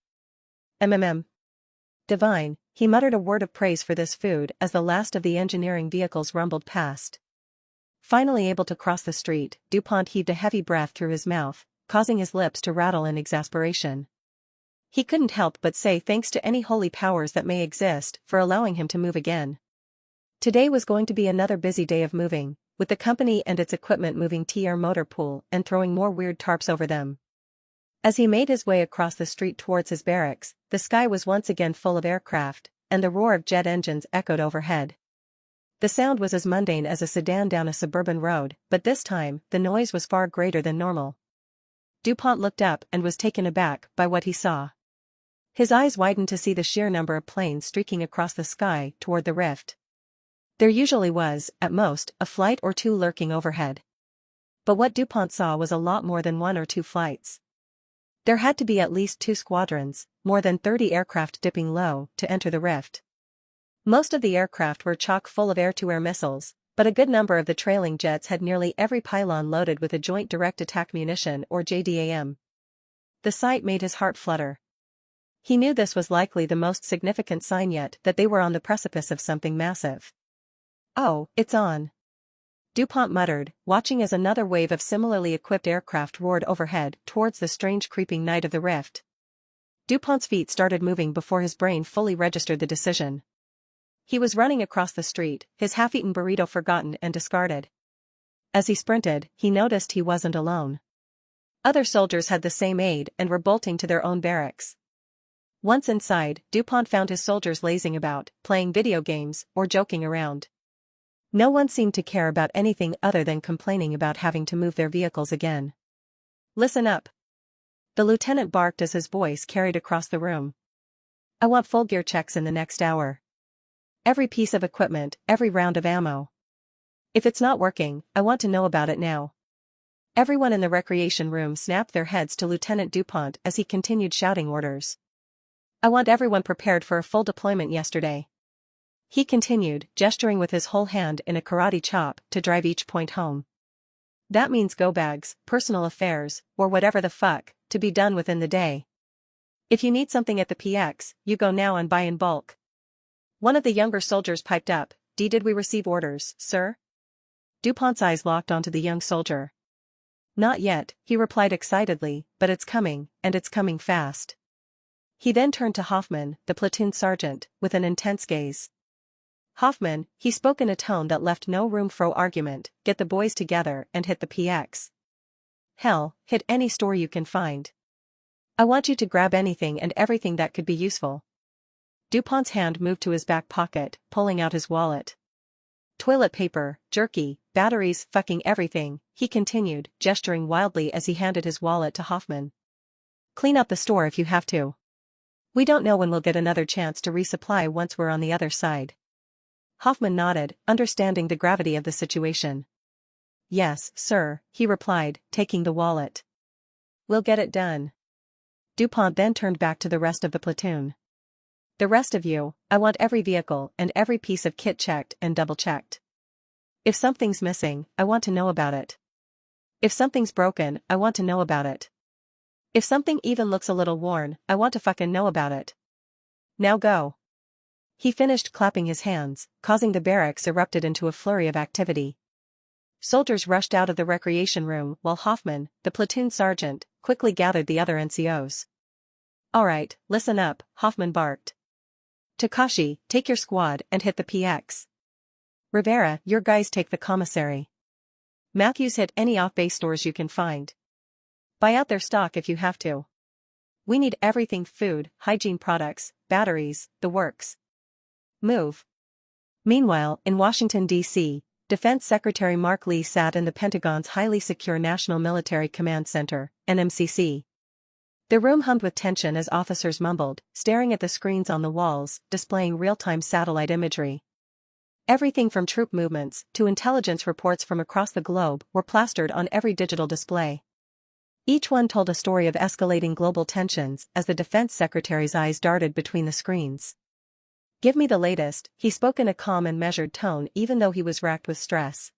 Divine, he muttered a word of praise for this food as the last of the engineering vehicles rumbled past. Finally able to cross the street, DuPont heaved a heavy breath through his mouth, causing his lips to rattle in exasperation. He couldn't help but say thanks to any holy powers that may exist for allowing him to move again. Today was going to be another busy day of moving, with the company and its equipment moving TR motor pool and throwing more weird tarps over them. As he made his way across the street towards his barracks, the sky was once again full of aircraft, and the roar of jet engines echoed overhead. The sound was as mundane as a sedan down a suburban road, but this time, the noise was far greater than normal. DuPont looked up and was taken aback by what he saw. His eyes widened to see the sheer number of planes streaking across the sky toward the rift. There usually was, at most, a flight or two lurking overhead. But what DuPont saw was a lot more than 1 or 2 flights. There had to be at least 2 squadrons, more than 30 aircraft dipping low to enter the rift. Most of the aircraft were chock full of air-to-air missiles, but a good number of the trailing jets had nearly every pylon loaded with a Joint Direct Attack Munition or JDAM. The sight made his heart flutter. He knew this was likely the most significant sign yet that they were on the precipice of something massive. "Oh, it's on," DuPont muttered, watching as another wave of similarly equipped aircraft roared overhead towards the strange creeping night of the rift. DuPont's feet started moving before his brain fully registered the decision. He was running across the street, his half-eaten burrito forgotten and discarded. As he sprinted, he noticed he wasn't alone. Other soldiers had the same aid and were bolting to their own barracks. Once inside, DuPont found his soldiers lazing about, playing video games, or joking around. No one seemed to care about anything other than complaining about having to move their vehicles again. "Listen up," the lieutenant barked as his voice carried across the room. "I want full gear checks in the next hour. Every piece of equipment, every round of ammo. If it's not working, I want to know about it now." Everyone in the recreation room snapped their heads to Lieutenant DuPont as he continued shouting orders. "I want everyone prepared for a full deployment yesterday," he continued, gesturing with his whole hand in a karate chop to drive each point home. "That means go bags, personal affairs, or whatever the fuck, to be done within the day. If you need something at the PX, you go now and buy in bulk." One of the younger soldiers piped up, Did we receive orders, sir?" DuPont's eyes locked onto the young soldier. "Not yet," he replied excitedly, "but it's coming, and it's coming fast." He then turned to Hoffman, the platoon sergeant, with an intense gaze. "Hoffman," he spoke in a tone that left no room for argument, "get the boys together and hit the PX. Hell, hit any store you can find. I want you to grab anything and everything that could be useful." DuPont's hand moved to his back pocket, pulling out his wallet. "Toilet paper, jerky, batteries, fucking everything," he continued, gesturing wildly as he handed his wallet to Hoffman. "Clean up the store if you have to. We don't know when we'll get another chance to resupply once we're on the other side." Hoffman nodded, understanding the gravity of the situation. "Yes, sir," he replied, taking the wallet. "We'll get it done." DuPont then turned back to the rest of the platoon. "The rest of you, I want every vehicle and every piece of kit checked and double-checked. If something's missing, I want to know about it. If something's broken, I want to know about it. If something even looks a little worn, I want to fucking know about it. Now go." He finished clapping his hands, causing the barracks erupted into a flurry of activity. Soldiers rushed out of the recreation room while Hoffman, the platoon sergeant, quickly gathered the other NCOs. "All right, listen up," Hoffman barked. "Takashi, take your squad and hit the PX. Rivera, your guys take the commissary. Matthews, hit any off-base stores you can find. Buy out their stock if you have to. We need everything: food, hygiene products, batteries, the works. Move." Meanwhile, in Washington, D.C., Defense Secretary Mark Lee sat in the Pentagon's highly secure National Military Command Center, NMCC. The room hummed with tension as officers mumbled, staring at the screens on the walls, displaying real-time satellite imagery. Everything from troop movements to intelligence reports from across the globe were plastered on every digital display. Each one told a story of escalating global tensions as the defense secretary's eyes darted between the screens. "Give me the latest," he spoke in a calm and measured tone even though he was racked with stress.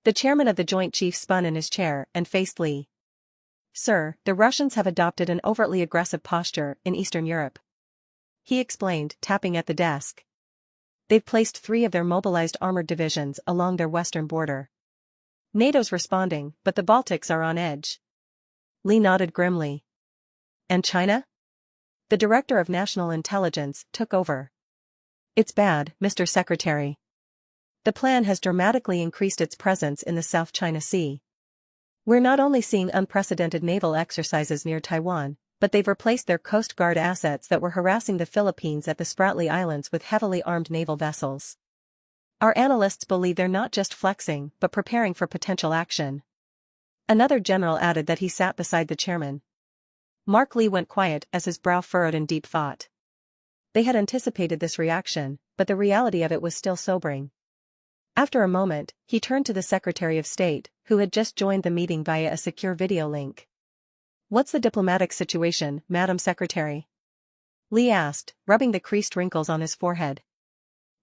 The chairman of the Joint Chiefs spun in his chair and faced Lee. "Sir, the Russians have adopted an overtly aggressive posture in Eastern Europe," he explained, tapping at the desk. "They've placed 3 of their mobilized armored divisions along their western border. NATO's responding, but the Baltics are on edge. Lee nodded grimly. And China? The Director of National Intelligence took over. It's bad, Mr. Secretary. The plan has dramatically increased its presence in the South China Sea. We're not only seeing unprecedented naval exercises near Taiwan, but they've replaced their Coast Guard assets that were harassing the Philippines at the Spratly Islands with heavily armed naval vessels. Our analysts believe they're not just flexing but preparing for potential action. Another general added that he sat beside the chairman. Mark Lee went quiet as his brow furrowed in deep thought. They had anticipated this reaction, but the reality of it was still sobering. After a moment, he turned to the Secretary of State, who had just joined the meeting via a secure video link. What's the diplomatic situation, Madam Secretary? Lee asked, rubbing the creased wrinkles on his forehead.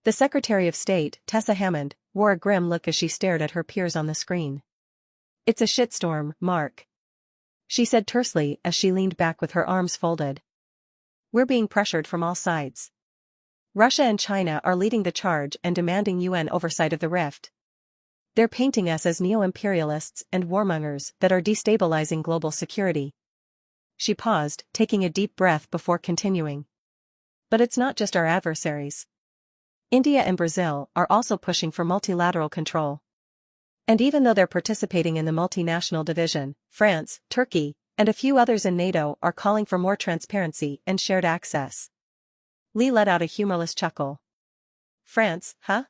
The Secretary of State, Tessa Hammond, wore a grim look as she stared at her peers on the screen. It's a shitstorm, Mark. She said tersely as she leaned back with her arms folded. We're being pressured from all sides. Russia and China are leading the charge and demanding UN oversight of the rift. They're painting us as neo-imperialists and warmongers that are destabilizing global security. She paused, taking a deep breath before continuing. But it's not just our adversaries. India and Brazil are also pushing for multilateral control. And even though they're participating in the multinational division, France, Turkey, and a few others in NATO are calling for more transparency and shared access. Lee let out a humorless chuckle. France, huh?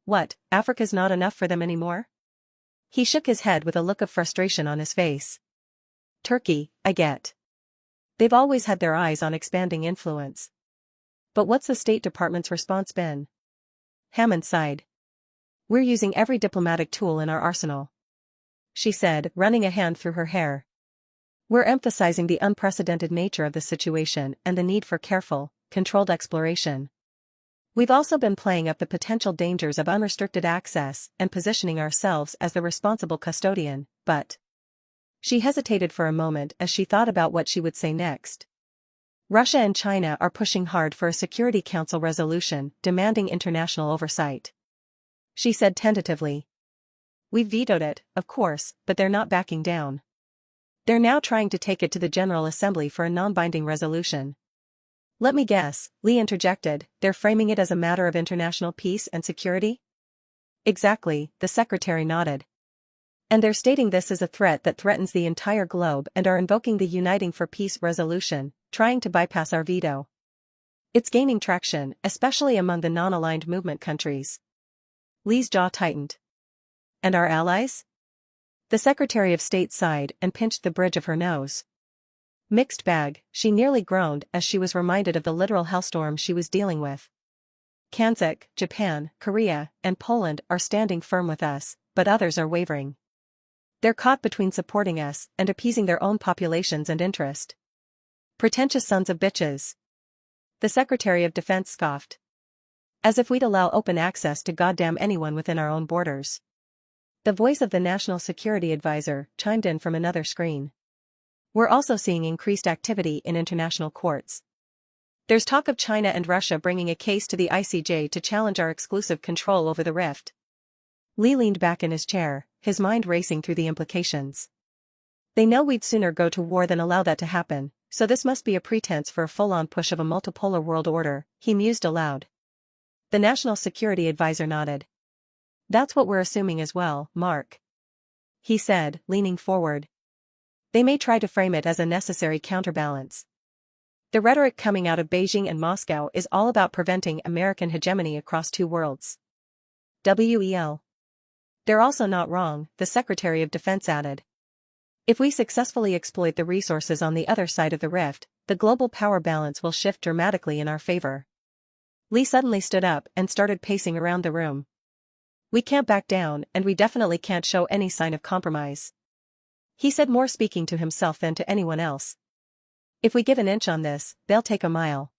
What, Africa's not enough for them anymore? He shook his head with a look of frustration on his face. Turkey, I get. They've always had their eyes on expanding influence. But what's the State Department's response been? Hammond sighed. We're using every diplomatic tool in our arsenal. She said, running a hand through her hair. We're emphasizing the unprecedented nature of the situation and the need for careful, controlled exploration. We've also been playing up the potential dangers of unrestricted access and positioning ourselves as the responsible custodian, but... She hesitated for a moment as she thought about what she would say next. Russia and China are pushing hard for a Security Council resolution demanding international oversight. She said tentatively. We've vetoed it, of course, but they're not backing down. They're now trying to take it to the General Assembly for a non-binding resolution. Let me guess, Lee interjected, they're framing it as a matter of international peace and security? Exactly, the secretary nodded. And they're stating this as a threat that threatens the entire globe and are invoking the Uniting for Peace resolution, trying to bypass our veto. It's gaining traction, especially among the non-aligned movement countries. Lee's jaw tightened. And our allies? The Secretary of State sighed and pinched the bridge of her nose. Mixed bag, she nearly groaned as she was reminded of the literal hellstorm she was dealing with. Kansas, Japan, Korea, and Poland are standing firm with us, but others are wavering. They're caught between supporting us and appeasing their own populations and interest. Pretentious sons of bitches. The Secretary of Defense scoffed. As if we'd allow open access to goddamn anyone within our own borders. The voice of the National Security Advisor chimed in from another screen. We're also seeing increased activity in international courts. There's talk of China and Russia bringing a case to the ICJ to challenge our exclusive control over the rift. Lee leaned back in his chair, his mind racing through the implications. They know we'd sooner go to war than allow that to happen, so this must be a pretense for a full-on push of a multipolar world order, he mused aloud. The National Security Advisor nodded. That's what we're assuming as well, Mark. He said, leaning forward. They may try to frame it as a necessary counterbalance. The rhetoric coming out of Beijing and Moscow is all about preventing American hegemony across two worlds. WEL. They're also not wrong, the Secretary of Defense added. If we successfully exploit the resources on the other side of the rift, the global power balance will shift dramatically in our favor. Lee suddenly stood up and started pacing around the room. We can't back down, and we definitely can't show any sign of compromise. He said, more speaking to himself than to anyone else. If we give an inch on this, they'll take a mile.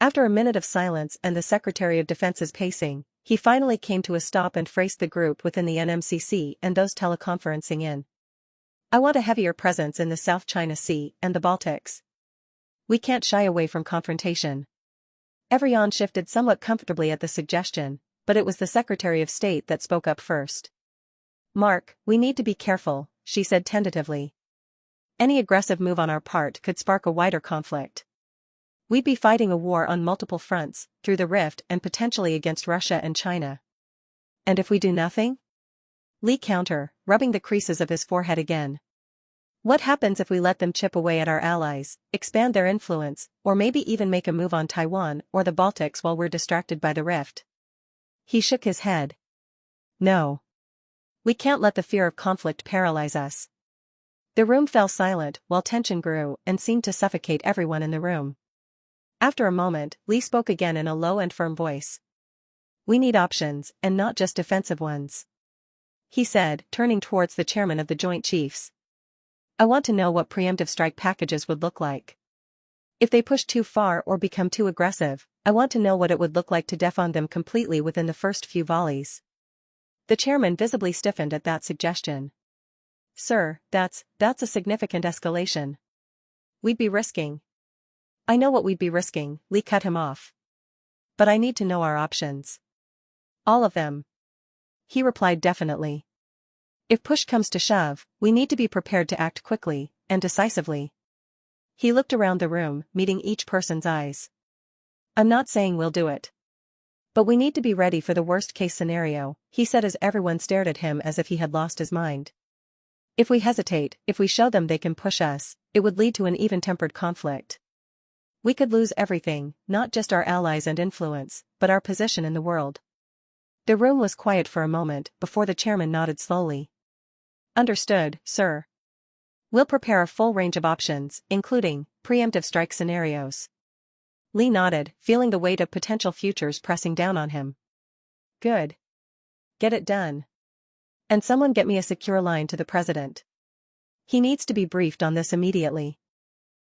After a minute of silence and the Secretary of Defense's pacing, he finally came to a stop and faced the group within the NMCC and those teleconferencing in. I want a heavier presence in the South China Sea and the Baltics. We can't shy away from confrontation. Everyone shifted somewhat comfortably at the suggestion, but it was the Secretary of State that spoke up first. Mark, we need to be careful, she said tentatively. Any aggressive move on our part could spark a wider conflict. We'd be fighting a war on multiple fronts, through the rift and potentially against Russia and China. And if we do nothing? Lee countered, rubbing the creases of his forehead again. What happens if we let them chip away at our allies, expand their influence, or maybe even make a move on Taiwan or the Baltics while we're distracted by the rift? He shook his head. No. We can't let the fear of conflict paralyze us. The room fell silent while tension grew and seemed to suffocate everyone in the room. After a moment, Lee spoke again in a low and firm voice. We need options, and not just defensive ones. He said, turning towards the chairman of the Joint Chiefs. I want to know what preemptive strike packages would look like. If they push too far or become too aggressive, I want to know what it would look like to defund them completely within the first few volleys. The chairman visibly stiffened at that suggestion. Sir, that's a significant escalation. We'd be risking. I know what we'd be risking, Lee cut him off. But I need to know our options. All of them. He replied definitely. If push comes to shove, we need to be prepared to act quickly and decisively. He looked around the room, meeting each person's eyes. I'm not saying we'll do it. But we need to be ready for the worst-case scenario, he said as everyone stared at him as if he had lost his mind. If we hesitate, if we show them they can push us, it would lead to an even-tempered conflict. We could lose everything, not just our allies and influence, but our position in the world. The room was quiet for a moment before the chairman nodded slowly. Understood, sir. We'll prepare a full range of options, including preemptive strike scenarios. Lee nodded, feeling the weight of potential futures pressing down on him. Good. Get it done. And someone get me a secure line to the president. He needs to be briefed on this immediately.